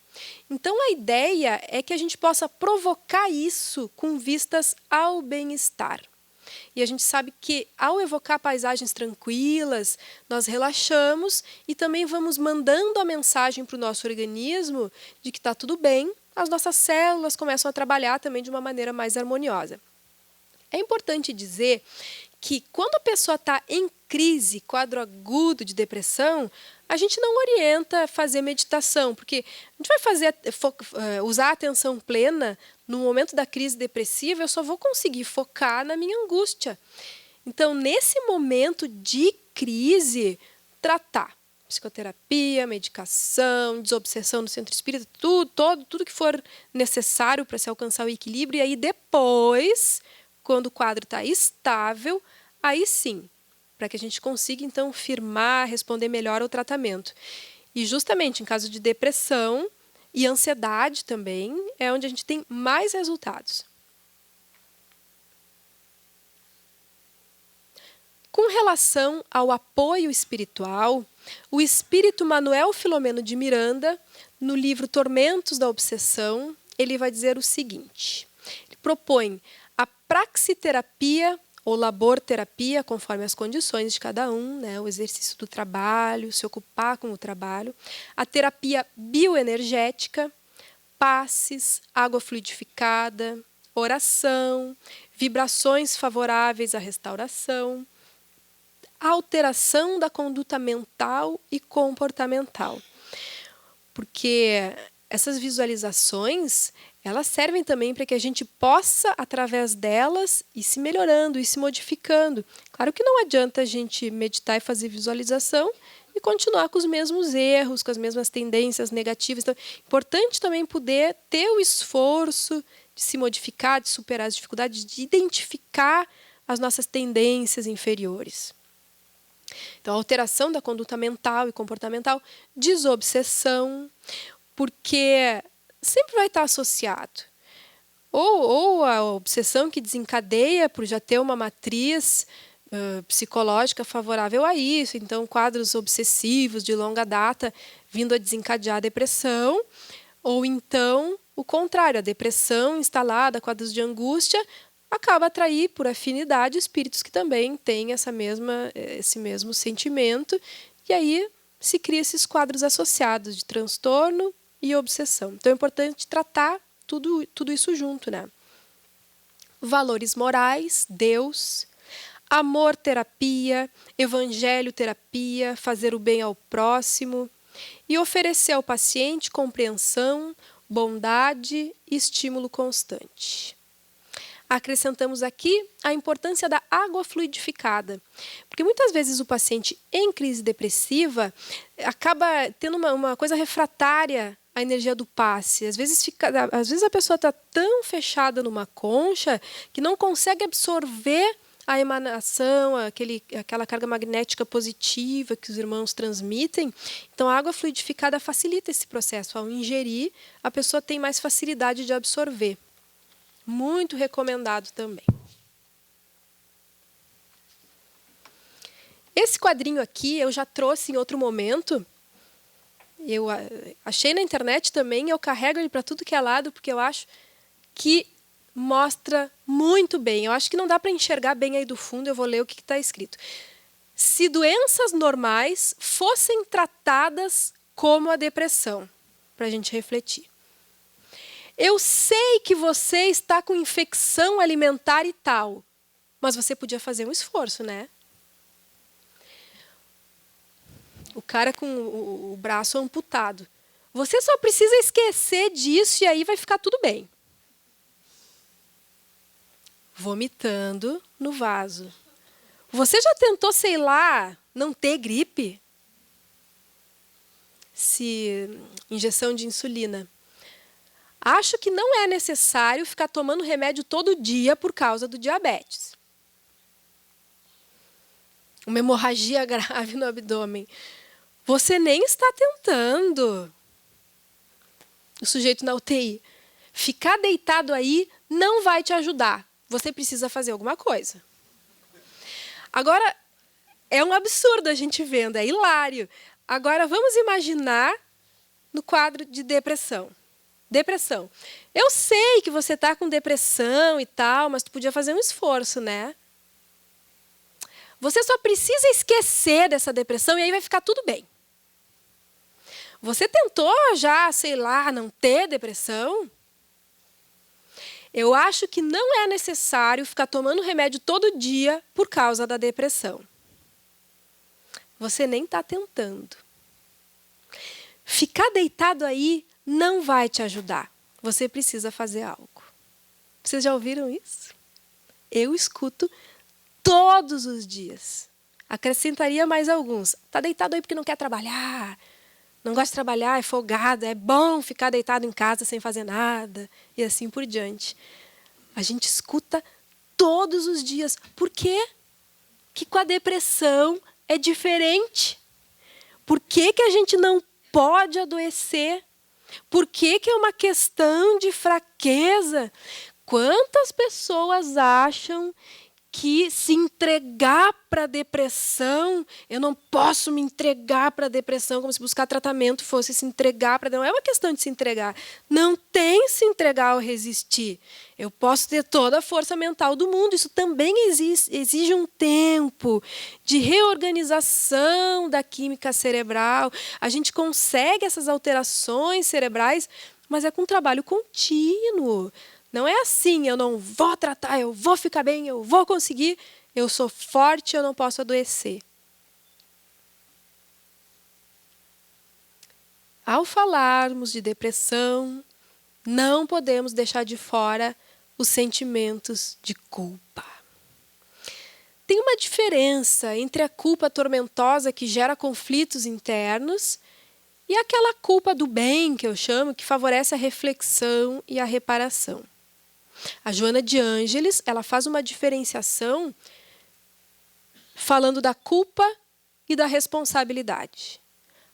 Então a ideia é que a gente possa provocar isso com vistas ao bem-estar. E a gente sabe que, ao evocar paisagens tranquilas, nós relaxamos e também vamos mandando a mensagem para o nosso organismo de que está tudo bem, as nossas células começam a trabalhar também de uma maneira mais harmoniosa. É importante dizer que, quando a pessoa está em crise, quadro agudo de depressão, a gente não orienta a fazer meditação, porque a gente vai usar a atenção plena no momento da crise depressiva, eu só vou conseguir focar na minha angústia. Então, nesse momento de crise, tratar. Psicoterapia, medicação, desobsessão no centro espírita, tudo que for necessário para se alcançar o equilíbrio. E aí depois, quando o quadro está estável, aí sim, para que a gente consiga, então, firmar, responder melhor ao tratamento. E justamente em caso de depressão e ansiedade também, é onde a gente tem mais resultados. Com relação ao apoio espiritual, o espírito Manuel Filomeno de Miranda, no livro Tormentos da Obsessão, ele vai dizer o seguinte: ele propõe a praxiterapia ou laborterapia, conforme as condições de cada um, né? O exercício do trabalho, se ocupar com o trabalho, a terapia bioenergética, passes, água fluidificada, oração, vibrações favoráveis à restauração, a alteração da conduta mental e comportamental. Porque essas visualizações, elas servem também para que a gente possa, através delas, ir se melhorando, ir se modificando. Claro que não adianta a gente meditar e fazer visualização e continuar com os mesmos erros, com as mesmas tendências negativas. Então, é importante também poder ter o esforço de se modificar, de superar as dificuldades, de identificar as nossas tendências inferiores. Então, alteração da conduta mental e comportamental, desobsessão, porque sempre vai estar associado. Ou a obsessão que desencadeia por já ter uma matriz psicológica favorável a isso, então quadros obsessivos de longa data vindo a desencadear a depressão, ou então o contrário, a depressão instalada, quadros de angústia, acaba atrair por afinidade espíritos que também têm esse mesmo sentimento, e aí se cria esses quadros associados de transtorno e obsessão. Então é importante tratar tudo isso junto, né? Valores morais, Deus, amor-terapia, evangelho-terapia, fazer o bem ao próximo e oferecer ao paciente compreensão, bondade e estímulo constante. Acrescentamos aqui a importância da água fluidificada, porque muitas vezes o paciente em crise depressiva acaba tendo uma coisa refratária a energia do passe. Às vezes a pessoa está tão fechada numa concha que não consegue absorver a emanação, aquela carga magnética positiva que os irmãos transmitem. Então, a água fluidificada facilita esse processo. Ao ingerir, a pessoa tem mais facilidade de absorver. Muito recomendado também. Esse quadrinho aqui eu já trouxe em outro momento. Eu achei na internet também, eu carrego ele para tudo que é lado, porque eu acho que mostra muito bem. Eu acho que não dá para enxergar bem aí do fundo, eu vou ler o que está escrito. Se doenças normais fossem tratadas como a depressão, para a gente refletir. Eu sei que você está com infecção alimentar e tal, mas você podia fazer um esforço, né? O cara com o braço amputado. Você só precisa esquecer disso e aí vai ficar tudo bem. Vomitando no vaso. Você já tentou, sei lá, não ter gripe? Injeção de insulina. Acho que não é necessário ficar tomando remédio todo dia por causa do diabetes. Uma hemorragia grave no abdômen. Você nem está tentando. O sujeito na UTI. Ficar deitado aí não vai te ajudar. Você precisa fazer alguma coisa. Agora, é um absurdo a gente vendo, é hilário. Agora, vamos imaginar no quadro de depressão. Depressão. Eu sei que você está com depressão e tal, mas tu podia fazer um esforço, né? Você só precisa esquecer dessa depressão e aí vai ficar tudo bem. Você tentou já, sei lá, não ter depressão? Eu acho que não é necessário ficar tomando remédio todo dia por causa da depressão. Você nem está tentando. Ficar deitado aí não vai te ajudar. Você precisa fazer algo. Vocês já ouviram isso? Eu escuto todos os dias. Acrescentaria mais alguns. Está deitado aí porque não quer trabalhar. Não gosta de trabalhar, é folgado, é bom ficar deitado em casa sem fazer nada, e assim por diante. A gente escuta todos os dias. Por quê? Que com a depressão é diferente. Por que a gente não pode adoecer? Por que é uma questão de fraqueza? Quantas pessoas acham que se entregar para a depressão, eu não posso me entregar para a depressão, como se buscar tratamento fosse se entregar para. Não é uma questão de se entregar. Não tem se entregar ou resistir. Eu posso ter toda a força mental do mundo. Isso também exige um tempo de reorganização da química cerebral. A gente consegue essas alterações cerebrais, mas é com trabalho contínuo. Não é assim, eu não vou tratar, eu vou ficar bem, eu vou conseguir, eu sou forte, eu não posso adoecer. Ao falarmos de depressão, não podemos deixar de fora os sentimentos de culpa. Tem uma diferença entre a culpa tormentosa que gera conflitos internos e aquela culpa do bem, que eu chamo, que favorece a reflexão e a reparação. A Joana de Ângeles, ela faz uma diferenciação falando da culpa e da responsabilidade.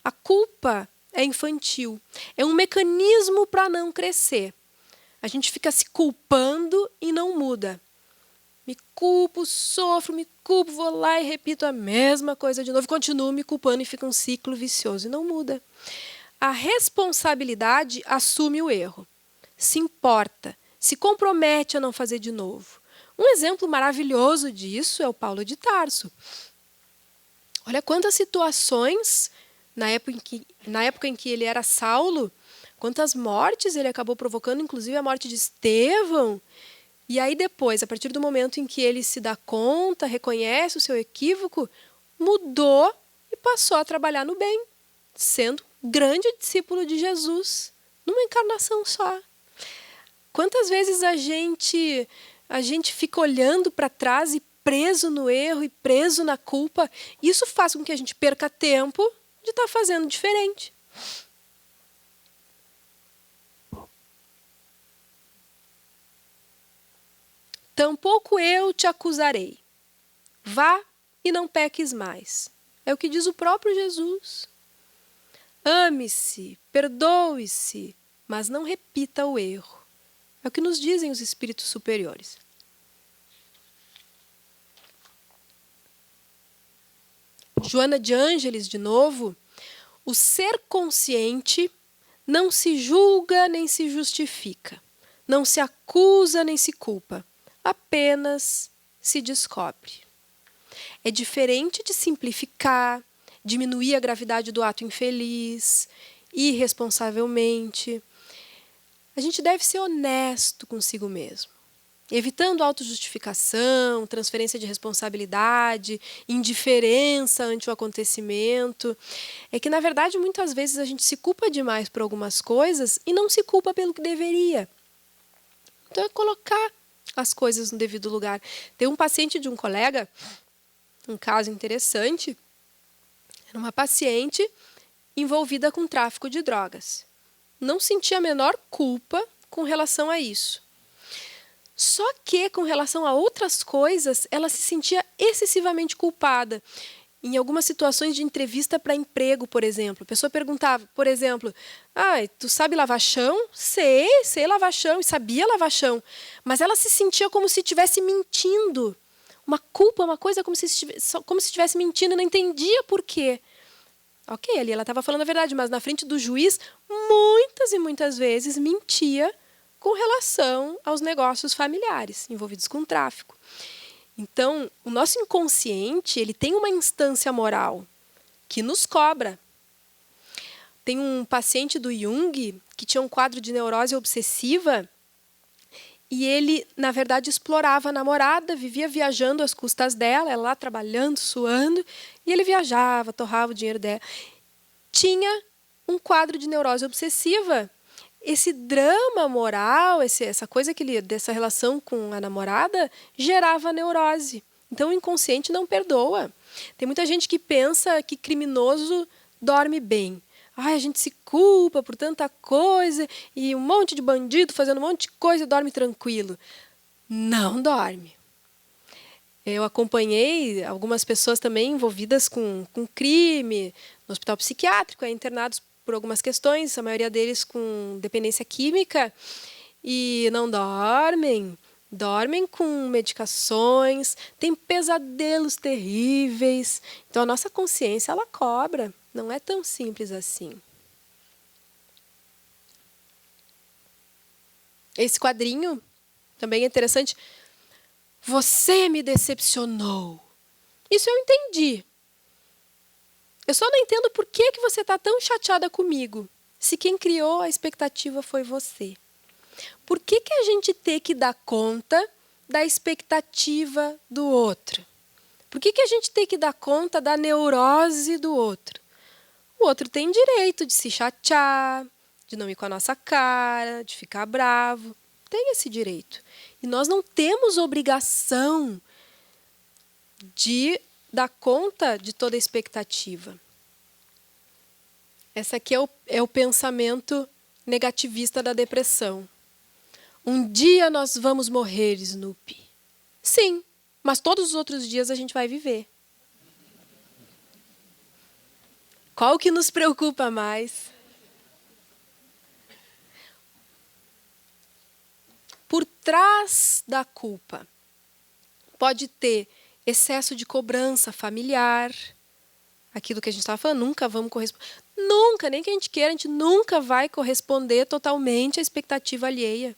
A culpa é infantil, é um mecanismo para não crescer. A gente fica se culpando e não muda. Me culpo, sofro, me culpo, vou lá e repito a mesma coisa de novo, continuo me culpando e fica um ciclo vicioso e não muda. A responsabilidade assume o erro, se importa, se compromete a não fazer de novo. Um exemplo maravilhoso disso é o Paulo de Tarso. Olha quantas situações, na época em que ele era Saulo, quantas mortes ele acabou provocando, inclusive a morte de Estevão. E aí depois, a partir do momento em que ele se dá conta, reconhece o seu equívoco, mudou e passou a trabalhar no bem, sendo grande discípulo de Jesus, numa encarnação só. Quantas vezes a gente fica olhando para trás e preso no erro e preso na culpa? Isso faz com que a gente perca tempo de estar fazendo diferente. tampouco eu te acusarei. Vá e não peques mais. É o que diz o próprio Jesus. Ame-se, perdoe-se, mas não repita o erro. É o que nos dizem os espíritos superiores. Joana de Ângeles, de novo, o ser consciente não se julga nem se justifica, não se acusa nem se culpa, apenas se descobre. É diferente de simplificar, diminuir a gravidade do ato infeliz, irresponsavelmente. A gente deve ser honesto consigo mesmo, evitando autojustificação, transferência de responsabilidade, indiferença ante o acontecimento. É que, na verdade, muitas vezes a gente se culpa demais por algumas coisas e não se culpa pelo que deveria. Então é colocar as coisas no devido lugar. Tem um paciente de um colega, um caso interessante, era uma paciente envolvida com tráfico de drogas. Não sentia a menor culpa com relação a isso. Só que, com relação a outras coisas, ela se sentia excessivamente culpada. Em algumas situações de entrevista para emprego, por exemplo, a pessoa perguntava, por exemplo, tu sabe lavar chão? Sei lavar chão, e sabia lavar chão. Mas ela se sentia como se estivesse mentindo. Uma culpa, uma coisa como se estivesse mentindo, não entendia por quê. Ok, ali ela estava falando a verdade, mas na frente do juiz, muitas e muitas vezes mentia com relação aos negócios familiares envolvidos com tráfico. Então, o nosso inconsciente, ele tem uma instância moral que nos cobra. Tem um paciente do Jung que tinha um quadro de neurose obsessiva e ele, na verdade, explorava a namorada, vivia viajando às custas dela, ela lá trabalhando, suando, e ele viajava, torrava o dinheiro dela. Tinha um quadro de neurose obsessiva. Esse drama moral, essa coisa dessa relação com a namorada, gerava neurose. Então o inconsciente não perdoa. Tem muita gente que pensa que criminoso dorme bem. A gente se culpa por tanta coisa e um monte de bandido fazendo um monte de coisa e dorme tranquilo. Não dorme. Eu acompanhei algumas pessoas também envolvidas com crime, no hospital psiquiátrico, internados por algumas questões, a maioria deles com dependência química, e não dormem. Dormem com medicações, têm pesadelos terríveis. Então a nossa consciência, ela cobra. Não é tão simples assim. Esse quadrinho também é interessante. Você me decepcionou. Isso eu entendi. Eu só não entendo por que você está tão chateada comigo, se quem criou a expectativa foi você. Por que a gente tem que dar conta da expectativa do outro? Por que a gente tem que dar conta da neurose do outro? O outro tem direito de se chatear, de não ir com a nossa cara, de ficar bravo. Tem esse direito. E nós não temos obrigação de dar conta de toda a expectativa. Esse aqui é o pensamento negativista da depressão. Um dia nós vamos morrer, Snoopy. Sim, mas todos os outros dias a gente vai viver. Qual que nos preocupa mais? Por trás da culpa pode ter excesso de cobrança familiar, aquilo que a gente estava falando, nunca vamos corresponder. Nunca, nem que a gente queira, a gente nunca vai corresponder totalmente à expectativa alheia.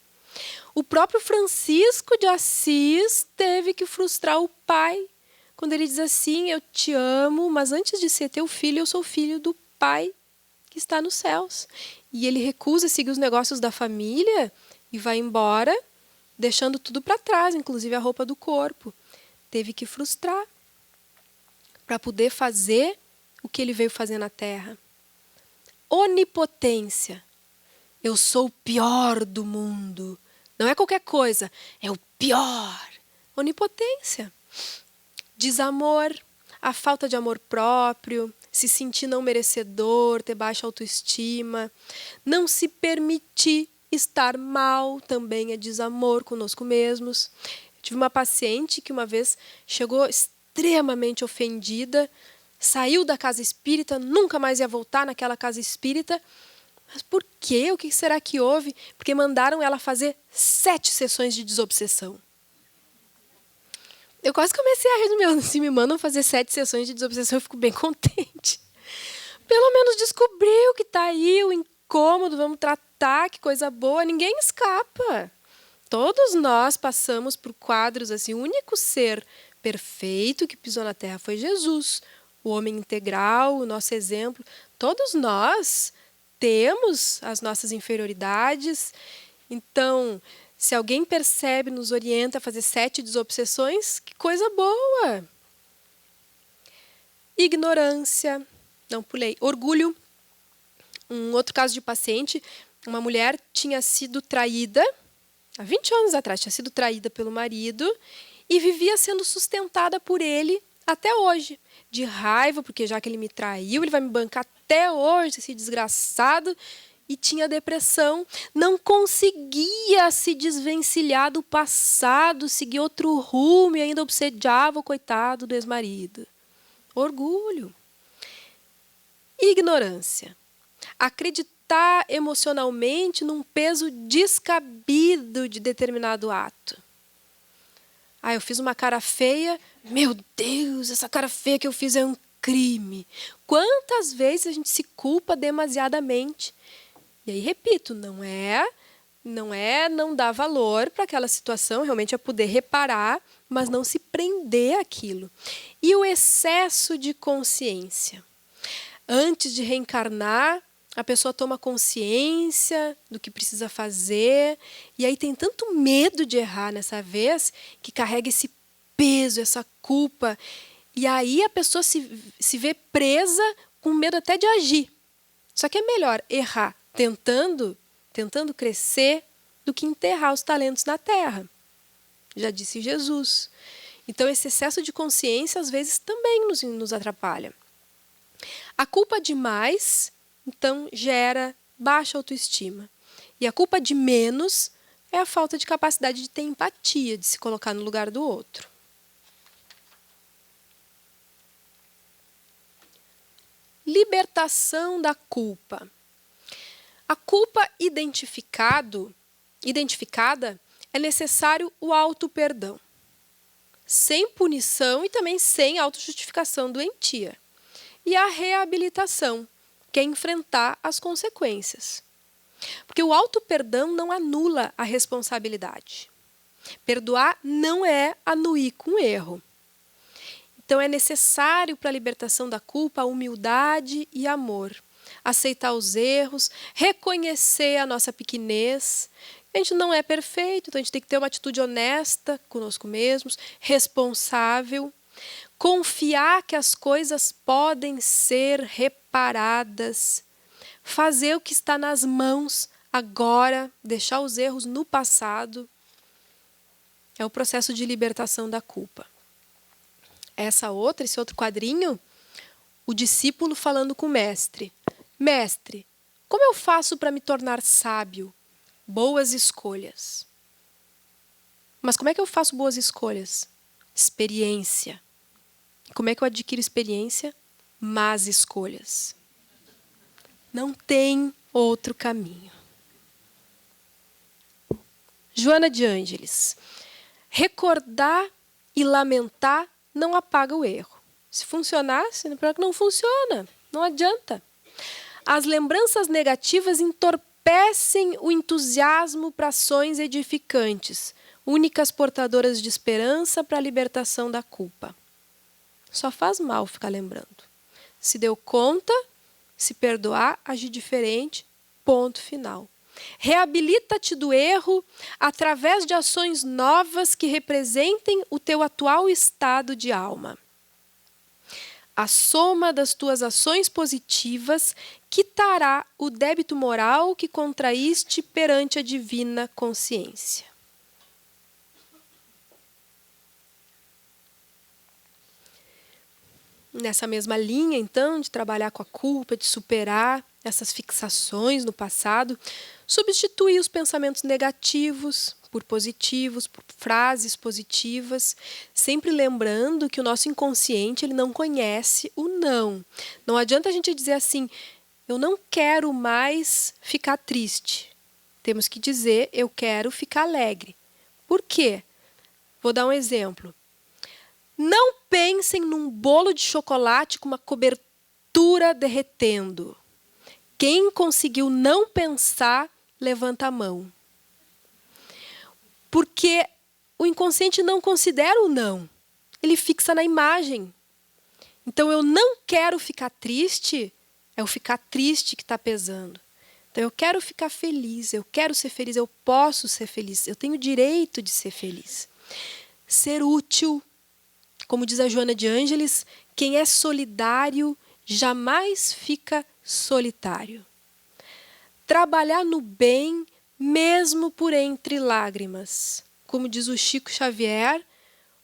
O próprio Francisco de Assis teve que frustrar o pai, quando ele diz assim, eu te amo, mas antes de ser teu filho, eu sou filho do Pai que está nos céus. E ele recusa seguir os negócios da família e vai embora, deixando tudo para trás, inclusive a roupa do corpo. Teve que frustrar para poder fazer o que ele veio fazer na Terra. Onipotência. Eu sou o pior do mundo. Não é qualquer coisa, é o pior. Onipotência. Desamor, a falta de amor próprio, se sentir não merecedor, ter baixa autoestima. Não se permitir estar mal também é desamor conosco mesmos. Tive uma paciente que uma vez chegou extremamente ofendida, saiu da casa espírita, nunca mais ia voltar naquela casa espírita. Mas por quê? O que será que houve? Porque mandaram ela fazer 7 sessões de desobsessão. Eu quase comecei a rir, meu, se me mandam fazer 7 sessões de desobsessão, eu fico bem contente. Pelo menos descobriu que está aí o incômodo, vamos tratar, que coisa boa, ninguém escapa. Todos nós passamos por quadros assim, o único ser perfeito que pisou na Terra foi Jesus, o homem integral, o nosso exemplo. Todos nós temos as nossas inferioridades. Então, se alguém percebe, nos orienta a fazer 7 desobsessões, que coisa boa! Ignorância, não pulei, orgulho. Um outro caso de paciente, uma mulher tinha sido traída, há 20 anos atrás, tinha sido traída pelo marido e vivia sendo sustentada por ele até hoje. De raiva, porque já que ele me traiu, ele vai me bancar até hoje, esse desgraçado. E tinha depressão, não conseguia se desvencilhar do passado, seguir outro rumo e ainda obsediava o coitado do ex-marido. Orgulho. Ignorância. Acreditar emocionalmente num peso descabido de determinado ato. Eu fiz uma cara feia. Meu Deus, essa cara feia que eu fiz é um crime. Quantas vezes a gente se culpa demasiadamente? E aí, repito, não dar valor para aquela situação, realmente é poder reparar, mas não se prender àquilo. E o excesso de consciência. Antes de reencarnar, a pessoa toma consciência do que precisa fazer, e aí tem tanto medo de errar nessa vez, que carrega esse peso, essa culpa, e aí a pessoa se vê presa com medo até de agir. Só que é melhor errar tentando crescer do que enterrar os talentos na terra. Já disse Jesus. Então, esse excesso de consciência, às vezes, também nos atrapalha. A culpa demais, então, gera baixa autoestima. E a culpa de menos é a falta de capacidade de ter empatia, de se colocar no lugar do outro. Libertação da culpa. A culpa identificada é necessário o auto-perdão, sem punição e também sem autojustificação doentia. E a reabilitação, que é enfrentar as consequências. Porque o auto-perdão não anula a responsabilidade. Perdoar não é anuir com erro. Então é necessário para a libertação da culpa a humildade e amor. Aceitar os erros, reconhecer a nossa pequenez. A gente não é perfeito, então a gente tem que ter uma atitude honesta conosco mesmos, responsável. Confiar que as coisas podem ser reparadas. Fazer o que está nas mãos agora, deixar os erros no passado. É o processo de libertação da culpa. Esse outro quadrinho, o discípulo falando com o mestre. Mestre, como eu faço para me tornar sábio? Boas escolhas. Mas como é que eu faço boas escolhas? Experiência. Como é que eu adquiro experiência? Más escolhas. Não tem outro caminho. Joana de Ângeles. Recordar e lamentar não apaga o erro. Se funcionasse, não funciona. Não adianta. As lembranças negativas entorpecem o entusiasmo para ações edificantes, únicas portadoras de esperança para a libertação da culpa. Só faz mal ficar lembrando. Se deu conta, se perdoar, agir diferente, ponto final. Reabilita-te do erro através de ações novas que representem o teu atual estado de alma. A soma das tuas ações positivas quitará o débito moral que contraíste perante a divina consciência. Nessa mesma linha, então, de trabalhar com a culpa, de superar essas fixações no passado, substituir os pensamentos negativos por positivos, por frases positivas, sempre lembrando que o nosso inconsciente ele não conhece o não. Não adianta a gente dizer assim, eu não quero mais ficar triste. Temos que dizer, eu quero ficar alegre. Por quê? Vou dar um exemplo. Não pensem num bolo de chocolate com uma cobertura derretendo. Quem conseguiu não pensar, levanta a mão. Porque o inconsciente não considera o não. Ele fixa na imagem. Então, eu não quero ficar triste, é o ficar triste que está pesando. Então, eu quero ficar feliz, eu quero ser feliz, eu posso ser feliz, eu tenho o direito de ser feliz. Ser útil, como diz a Joana de Ângeles, quem é solidário jamais fica solitário. Trabalhar no bem, mesmo por entre lágrimas. Como diz o Chico Xavier,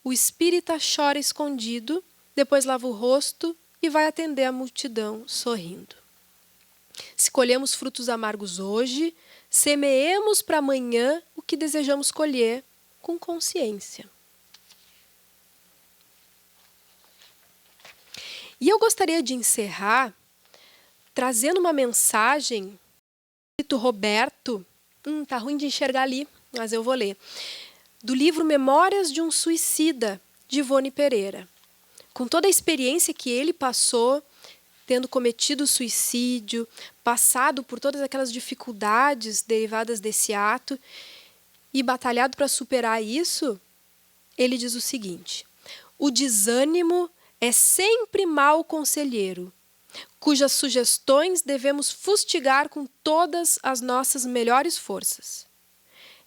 o espírita chora escondido, depois lava o rosto e vai atender a multidão sorrindo. Se colhemos frutos amargos hoje, semeemos para amanhã o que desejamos colher com consciência. E eu gostaria de encerrar trazendo uma mensagem do Roberto, tá ruim de enxergar ali, mas eu vou ler, do livro Memórias de um Suicida, de Ivone Pereira. Com toda a experiência que ele passou, tendo cometido suicídio, passado por todas aquelas dificuldades derivadas desse ato e batalhado para superar isso, ele diz o seguinte: o desânimo é sempre mau conselheiro, cujas sugestões devemos fustigar com todas as nossas melhores forças.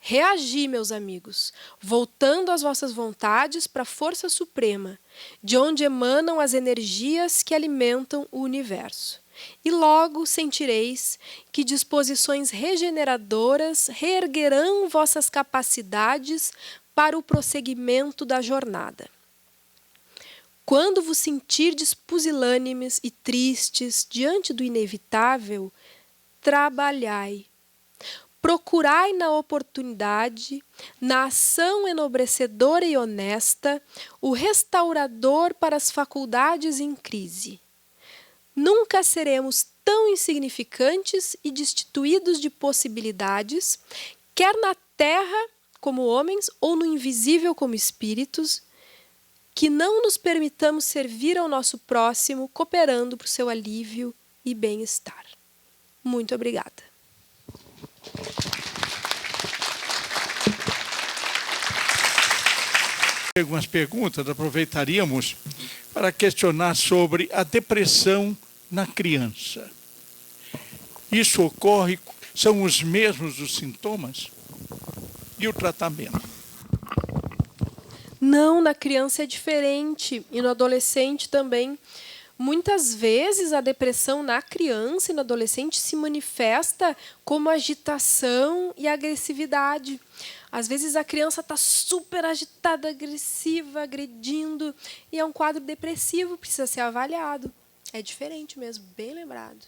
Reagi, meus amigos, voltando às vossas vontades para a força suprema, de onde emanam as energias que alimentam o universo. E logo sentireis que disposições regeneradoras reerguerão vossas capacidades para o prosseguimento da jornada. Quando vos sentirdes pusilânimes e tristes diante do inevitável, trabalhai. Procurai na oportunidade, na ação enobrecedora e honesta, o restaurador para as faculdades em crise. Nunca seremos tão insignificantes e destituídos de possibilidades, quer na terra como homens ou no invisível como espíritos, que não nos permitamos servir ao nosso próximo, cooperando para o seu alívio e bem-estar. Muito obrigada. Algumas perguntas, aproveitaríamos para questionar sobre a depressão na criança. Isso ocorre, são os mesmos os sintomas e o tratamento? Não, na criança é diferente e no adolescente também. Muitas vezes a depressão na criança e no adolescente se manifesta como agitação e agressividade. Às vezes a criança está super agitada, agressiva, agredindo, e é um quadro depressivo, precisa ser avaliado. É diferente mesmo, bem lembrado.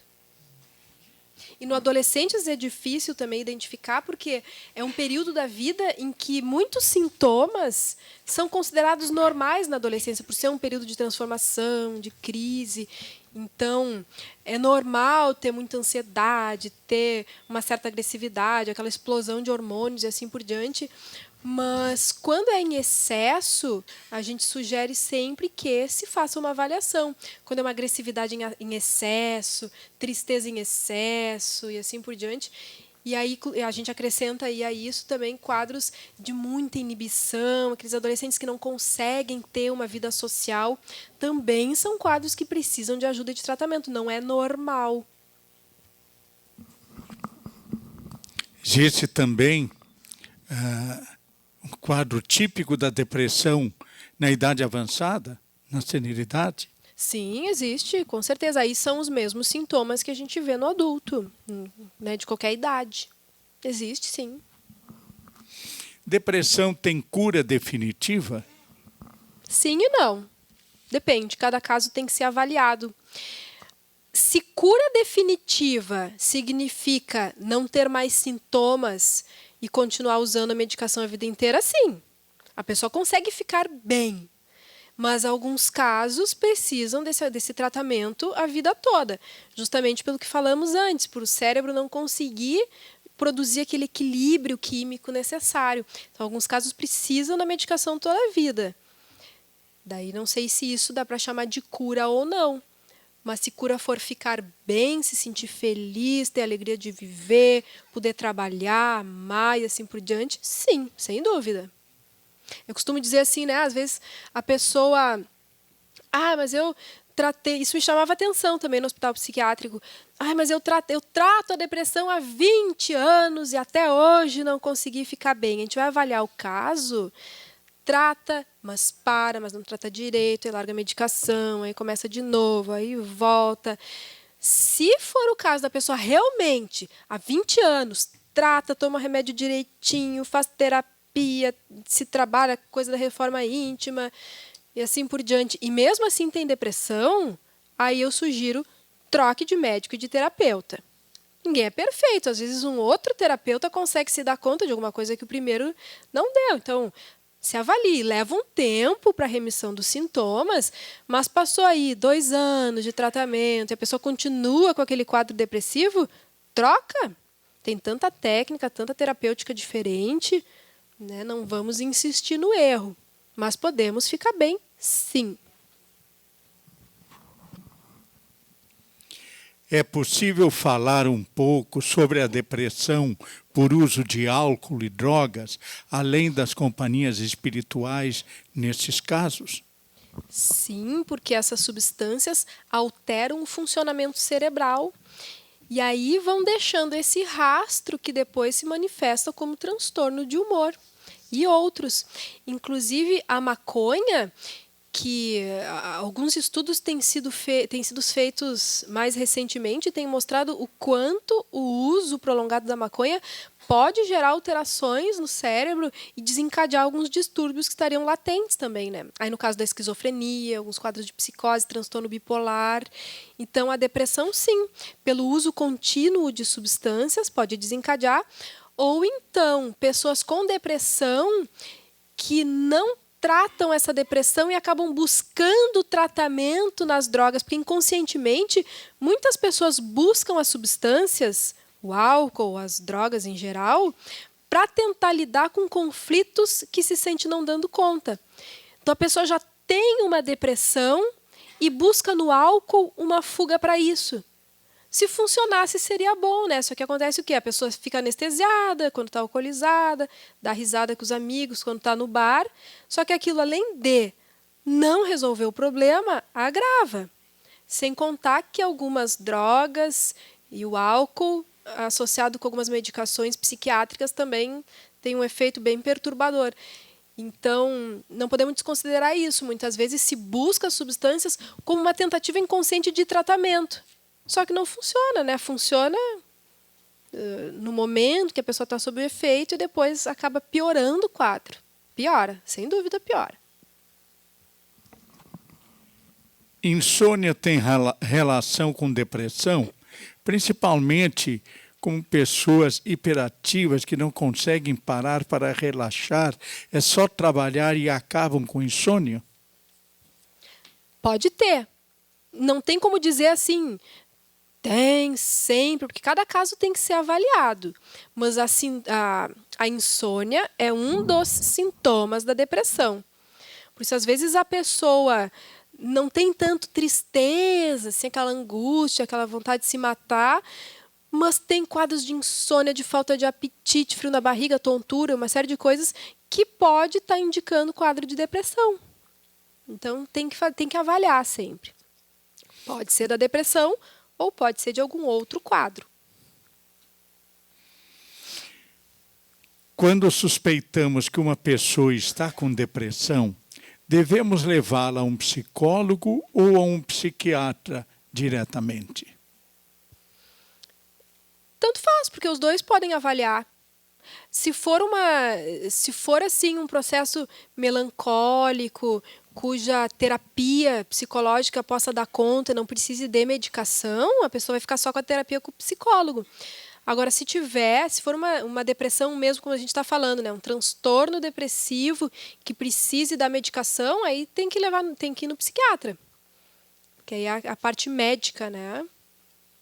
E no adolescente é difícil também identificar, porque é um período da vida em que muitos sintomas são considerados normais na adolescência, por ser um período de transformação, de crise. Então, é normal ter muita ansiedade, ter uma certa agressividade, aquela explosão de hormônios e assim por diante. Mas, quando é em excesso, a gente sugere sempre que se faça uma avaliação. Quando é uma agressividade em excesso, tristeza em excesso e assim por diante. E aí a gente acrescenta aí a isso também quadros de muita inibição, aqueles adolescentes que não conseguem ter uma vida social, também são quadros que precisam de ajuda e de tratamento. Não é normal. Existe também um quadro típico da depressão na idade avançada, na senilidade? Sim, existe, com certeza. Aí são os mesmos sintomas que a gente vê no adulto, né, de qualquer idade. Existe, sim. Depressão tem cura definitiva? Sim e não. Depende, cada caso tem que ser avaliado. Se cura definitiva significa não ter mais sintomas e continuar usando a medicação a vida inteira, sim. A pessoa consegue ficar bem, mas alguns casos precisam desse tratamento a vida toda, justamente pelo que falamos antes, por o cérebro não conseguir produzir aquele equilíbrio químico necessário. Então, alguns casos precisam da medicação toda a vida. Daí não sei se isso dá para chamar de cura ou não. Mas se cura for ficar bem, se sentir feliz, ter alegria de viver, poder trabalhar, amar e assim por diante, sim, sem dúvida. Eu costumo dizer assim, né? Às vezes a pessoa... mas eu tratei... Isso me chamava atenção também no hospital psiquiátrico. Mas eu trato a depressão há 20 anos e até hoje não consegui ficar bem. A gente vai avaliar o caso... Trata, mas não trata direito, aí larga a medicação, aí começa de novo, aí volta. Se for o caso da pessoa realmente, há 20 anos, trata, toma remédio direitinho, faz terapia, se trabalha coisa da reforma íntima e assim por diante, e mesmo assim tem depressão, aí eu sugiro troque de médico e de terapeuta. Ninguém é perfeito, às vezes um outro terapeuta consegue se dar conta de alguma coisa que o primeiro não deu, então... Se avalie, leva um tempo para a remissão dos sintomas, mas passou aí 2 anos de tratamento e a pessoa continua com aquele quadro depressivo, troca. Tem tanta técnica, tanta terapêutica diferente, né? Não vamos insistir no erro, mas podemos ficar bem, sim. É possível falar um pouco sobre a depressão por uso de álcool e drogas, além das companhias espirituais nesses casos? Sim, porque essas substâncias alteram o funcionamento cerebral e aí vão deixando esse rastro que depois se manifesta como transtorno de humor e outros. Inclusive a maconha, que alguns estudos têm sido feitos mais recentemente, têm mostrado o quanto o uso prolongado da maconha pode gerar alterações no cérebro e desencadear alguns distúrbios que estariam latentes também, né? Aí no caso da esquizofrenia, alguns quadros de psicose, transtorno bipolar. Então a depressão, sim, pelo uso contínuo de substâncias pode desencadear, ou então pessoas com depressão que não tratam essa depressão e acabam buscando tratamento nas drogas, porque inconscientemente muitas pessoas buscam as substâncias, o álcool, as drogas em geral, para tentar lidar com conflitos que se sente não dando conta. Então a pessoa já tem uma depressão e busca no álcool uma fuga para isso. Se funcionasse, seria bom, né? Só que acontece o quê? A pessoa fica anestesiada quando está alcoolizada, dá risada com os amigos quando está no bar. Só que aquilo, além de não resolver o problema, agrava. Sem contar que algumas drogas e o álcool, associado com algumas medicações psiquiátricas, também tem um efeito bem perturbador. Então, não podemos desconsiderar isso. Muitas vezes se busca substâncias como uma tentativa inconsciente de tratamento. Só que não funciona, né? Funciona no momento que a pessoa está sob o efeito e depois acaba piorando o quadro. Piora, sem dúvida piora. Insônia tem relação com depressão, principalmente com pessoas hiperativas que não conseguem parar para relaxar, é só trabalhar e acabam com insônia? Pode ter. Não tem como dizer assim... Tem sempre, porque cada caso tem que ser avaliado. Mas assim, a insônia é um dos sintomas da depressão. Por isso, às vezes, a pessoa não tem tanto tristeza, assim, aquela angústia, aquela vontade de se matar, mas tem quadros de insônia, de falta de apetite, frio na barriga, tontura, uma série de coisas que pode estar indicando quadro de depressão. Então, tem que avaliar sempre. Pode ser da depressão, ou pode ser de algum outro quadro. Quando suspeitamos que uma pessoa está com depressão, devemos levá-la a um psicólogo ou a um psiquiatra diretamente? Tanto faz, porque os dois podem avaliar. Se for assim um processo melancólico, cuja terapia psicológica possa dar conta, não precise de medicação, a pessoa vai ficar só com a terapia com o psicólogo. Agora, se for uma depressão mesmo, como a gente está falando, né, um transtorno depressivo que precise da medicação, aí tem que ir no psiquiatra. Que aí é a parte médica, né?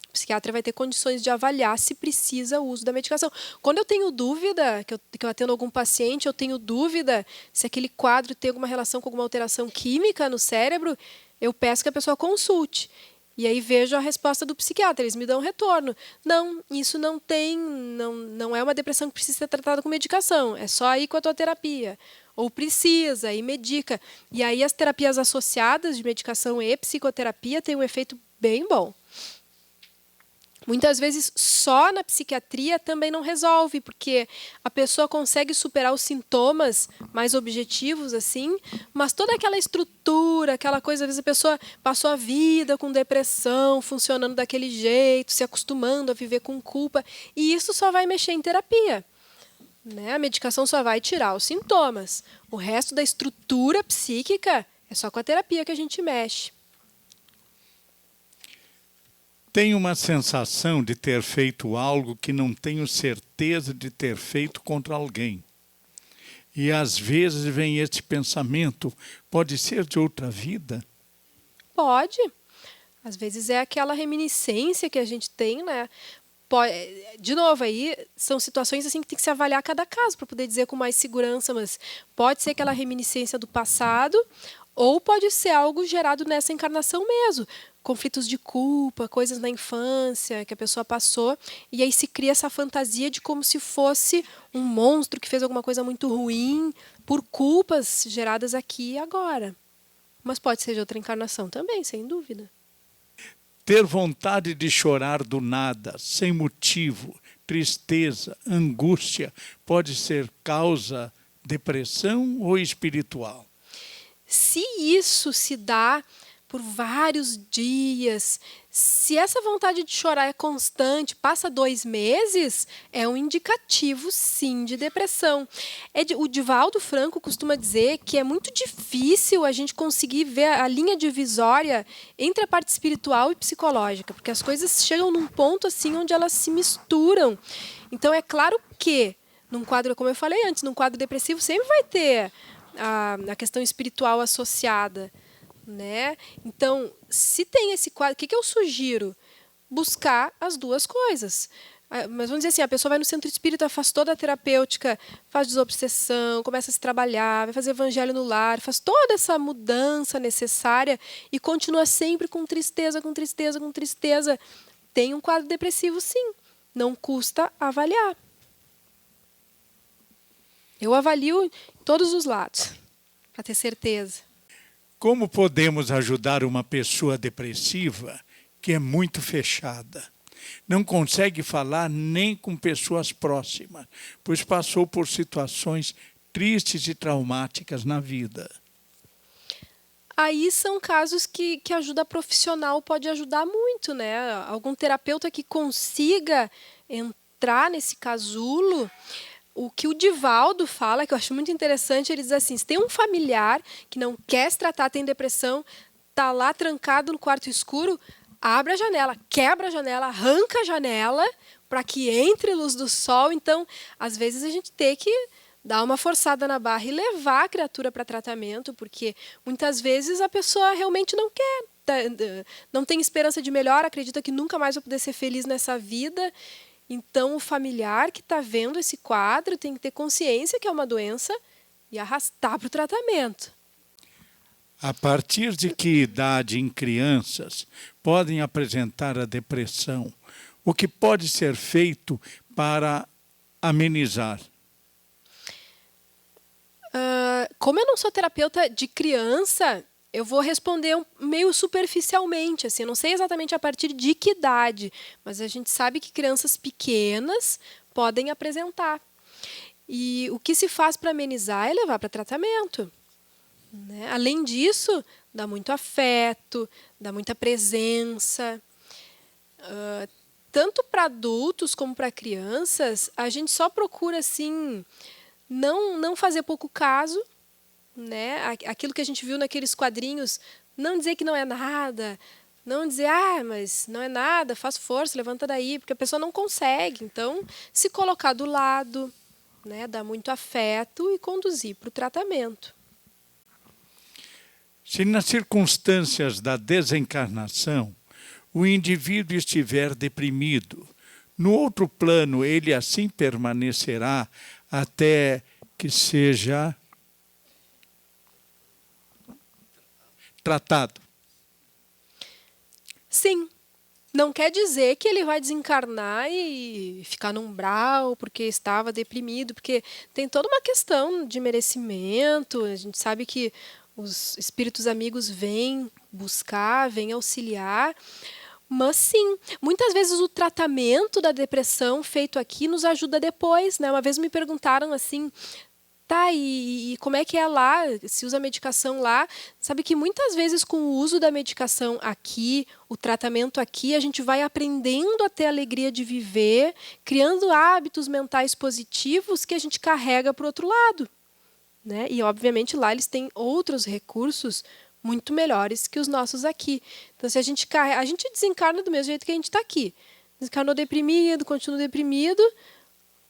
O psiquiatra vai ter condições de avaliar se precisa o uso da medicação. Quando eu tenho dúvida, que eu atendo algum paciente, eu tenho dúvida se aquele quadro tem alguma relação com alguma alteração química no cérebro, eu peço que a pessoa consulte. E aí vejo a resposta do psiquiatra, eles me dão um retorno. Não, isso não é uma depressão que precisa ser tratada com medicação, é só ir com a tua terapia. Ou precisa, e medica. E aí as terapias associadas de medicação e psicoterapia têm um efeito bem bom. Muitas vezes só na psiquiatria também não resolve, porque a pessoa consegue superar os sintomas mais objetivos, assim, mas toda aquela estrutura, aquela coisa, às vezes a pessoa passou a vida com depressão, funcionando daquele jeito, se acostumando a viver com culpa, e isso só vai mexer em terapia. Né? A medicação só vai tirar os sintomas. O resto da estrutura psíquica é só com a terapia que a gente mexe. Tenho uma sensação de ter feito algo que não tenho certeza de ter feito contra alguém. E às vezes vem este pensamento, pode ser de outra vida? Pode. Às vezes é aquela reminiscência que a gente tem, né? De novo, aí são situações assim que tem que se avaliar cada caso para poder dizer com mais segurança, mas pode ser aquela reminiscência do passado ou pode ser algo gerado nessa encarnação mesmo. Conflitos de culpa, coisas na infância que a pessoa passou, e aí se cria essa fantasia de como se fosse um monstro que fez alguma coisa muito ruim por culpas geradas aqui e agora. Mas pode ser de outra encarnação também, sem dúvida. Ter vontade de chorar do nada, sem motivo, tristeza, angústia, pode ser causa depressão ou espiritual? Se isso se dá por vários dias, se essa vontade de chorar é constante, passa 2 meses, é um indicativo, sim, de depressão. O Divaldo Franco costuma dizer que é muito difícil a gente conseguir ver a linha divisória entre a parte espiritual e psicológica, porque as coisas chegam num ponto assim onde elas se misturam. Então, é claro que, num quadro, como eu falei antes, num quadro depressivo sempre vai ter a questão espiritual associada. Né? Então, se tem esse quadro, o que eu sugiro? Buscar as duas coisas. Mas vamos dizer assim, a pessoa vai no centro espírita, faz toda a terapêutica, faz desobsessão, começa a se trabalhar, vai fazer evangelho no lar, faz toda essa mudança necessária e continua sempre com tristeza, com tristeza, com tristeza. Tem um quadro depressivo, sim. Não custa avaliar. Eu avalio em todos os lados, para ter certeza. Como podemos ajudar uma pessoa depressiva que é muito fechada? Não consegue falar nem com pessoas próximas, pois passou por situações tristes e traumáticas na vida. Aí são casos que ajuda profissional pode ajudar muito, né? Algum terapeuta que consiga entrar nesse casulo. O que o Divaldo fala, que eu acho muito interessante, ele diz assim, se tem um familiar que não quer se tratar, tem depressão, está lá trancado no quarto escuro, abre a janela, quebra a janela, arranca a janela para que entre luz do sol. Então, às vezes a gente tem que dar uma forçada na barra e levar a criatura para tratamento, porque muitas vezes a pessoa realmente não quer, não tem esperança de melhora, acredita que nunca mais vai poder ser feliz nessa vida. Então, o familiar que está vendo esse quadro tem que ter consciência que é uma doença e arrastar para o tratamento. A partir de que idade em crianças podem apresentar a depressão? O que pode ser feito para amenizar? Como eu não sou terapeuta de criança, eu vou responder meio superficialmente, assim, eu não sei exatamente a partir de que idade, mas a gente sabe que crianças pequenas podem apresentar. E o que se faz para amenizar é levar para tratamento. Né? Além disso, dá muito afeto, dá muita presença. Tanto para adultos como para crianças, a gente só procura assim, não fazer pouco caso, né? Aquilo que a gente viu naqueles quadrinhos, não dizer que não é nada, Não dizer, mas não é nada, faz força, levanta daí, porque a pessoa não consegue. Então, se colocar do lado, né, dar muito afeto e conduzir para o tratamento. Se nas circunstâncias da desencarnação o indivíduo estiver deprimido, no outro plano ele assim permanecerá até que seja tratado. Sim. Não quer dizer que ele vai desencarnar e ficar no umbral porque estava deprimido, porque tem toda uma questão de merecimento. A gente sabe que os espíritos amigos vêm buscar, vêm auxiliar. Mas sim, muitas vezes o tratamento da depressão feito aqui nos ajuda depois, né? Uma vez me perguntaram assim, tá, e como é que é lá? Se usa medicação lá? Sabe que muitas vezes com o uso da medicação aqui, o tratamento aqui, a gente vai aprendendo a ter a alegria de viver, criando hábitos mentais positivos que a gente carrega para o outro lado, né? E, obviamente, lá eles têm outros recursos muito melhores que os nossos aqui. Então, se a gente desencarna do mesmo jeito que a gente está aqui. Desencarnou deprimido, continua deprimido,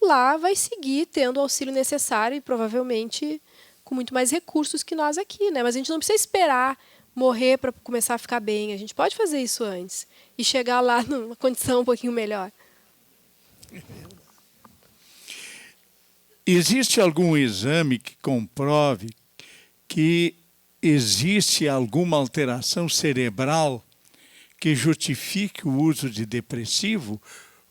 lá vai seguir tendo o auxílio necessário e provavelmente com muito mais recursos que nós aqui, né? Mas a gente não precisa esperar morrer para começar a ficar bem. A gente pode fazer isso antes e chegar lá numa condição um pouquinho melhor. Existe algum exame que comprove que existe alguma alteração cerebral que justifique o uso de depressivo?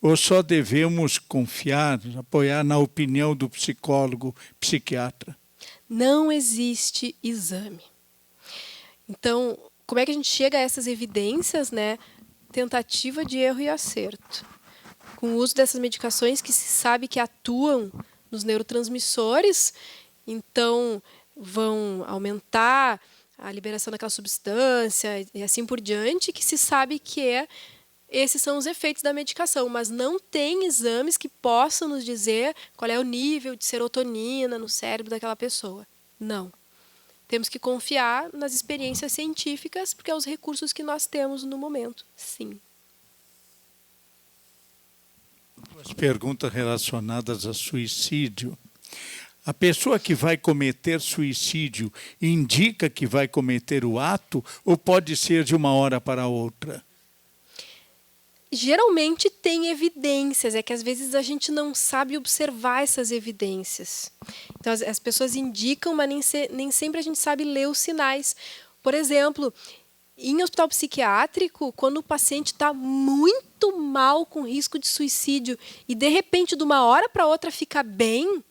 Ou só devemos confiar, apoiar na opinião do psicólogo, psiquiatra? Não existe exame. Então, como é que a gente chega a essas evidências, né? Tentativa de erro e acerto. Com o uso dessas medicações que se sabe que atuam nos neurotransmissores, então vão aumentar a liberação daquela substância e assim por diante, que se sabe que esses são os efeitos da medicação, mas não tem exames que possam nos dizer qual é o nível de serotonina no cérebro daquela pessoa. Não. Temos que confiar nas experiências científicas, porque é os recursos que nós temos no momento. Sim. As perguntas relacionadas a suicídio. A pessoa que vai cometer suicídio indica que vai cometer o ato ou pode ser de uma hora para outra? Geralmente tem evidências, é que às vezes a gente não sabe observar essas evidências. Então as pessoas indicam, mas nem sempre a gente sabe ler os sinais. Por exemplo, em hospital psiquiátrico, quando o paciente está muito mal, com risco de suicídio, e de repente, de uma hora para outra, fica bem,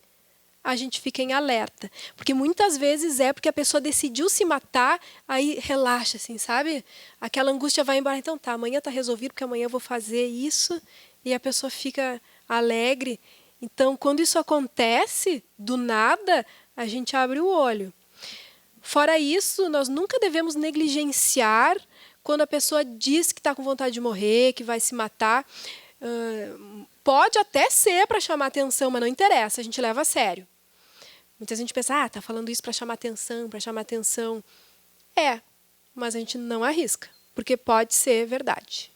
a gente fica em alerta. Porque muitas vezes é porque a pessoa decidiu se matar, aí relaxa, assim, sabe? Aquela angústia vai embora. Então tá, amanhã está resolvido, porque amanhã eu vou fazer isso, e a pessoa fica alegre. Então, quando isso acontece, do nada, a gente abre o olho. Fora isso, nós nunca devemos negligenciar quando a pessoa diz que está com vontade de morrer, que vai se matar. Pode até ser para chamar atenção, mas não interessa, a gente leva a sério. Muita gente pensa, está falando isso para chamar atenção, para chamar atenção. Mas a gente não arrisca, porque pode ser verdade.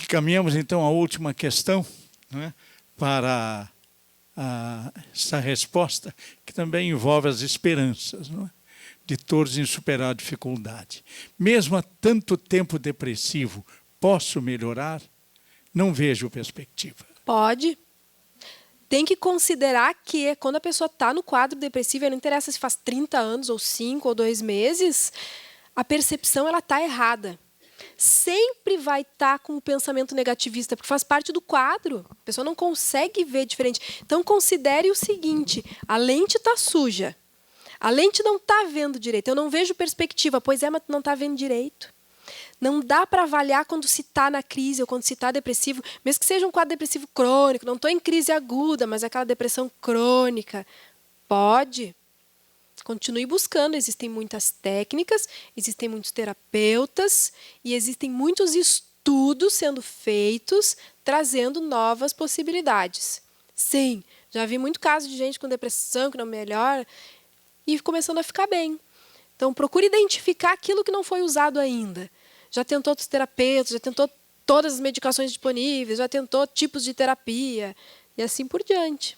Caminhamos então à última questão, né, para essa resposta, que também envolve as esperanças, não é? De todos em superar a dificuldade. Mesmo há tanto tempo depressivo, posso melhorar? Não vejo perspectiva. Pode. Tem que considerar que quando a pessoa está no quadro depressivo, não interessa se faz 30 anos, ou 5, ou 2 meses, a percepção está errada. Sempre vai estar com o pensamento negativista, porque faz parte do quadro. A pessoa não consegue ver diferente. Então, considere o seguinte, a lente está suja. A lente não está vendo direito. Eu não vejo perspectiva. Pois é, mas tu não está vendo direito. Não dá para avaliar quando se está na crise ou quando se está depressivo, mesmo que seja um quadro depressivo crônico. Não estou em crise aguda, mas aquela depressão crônica. Pode. Continue buscando. Existem muitas técnicas, existem muitos terapeutas e existem muitos estudos sendo feitos, trazendo novas possibilidades. Sim, já vi muito caso de gente com depressão que não melhora e começando a ficar bem. Então, procure identificar aquilo que não foi usado ainda. Já tentou outros terapeutas, já tentou todas as medicações disponíveis, já tentou tipos de terapia e assim por diante.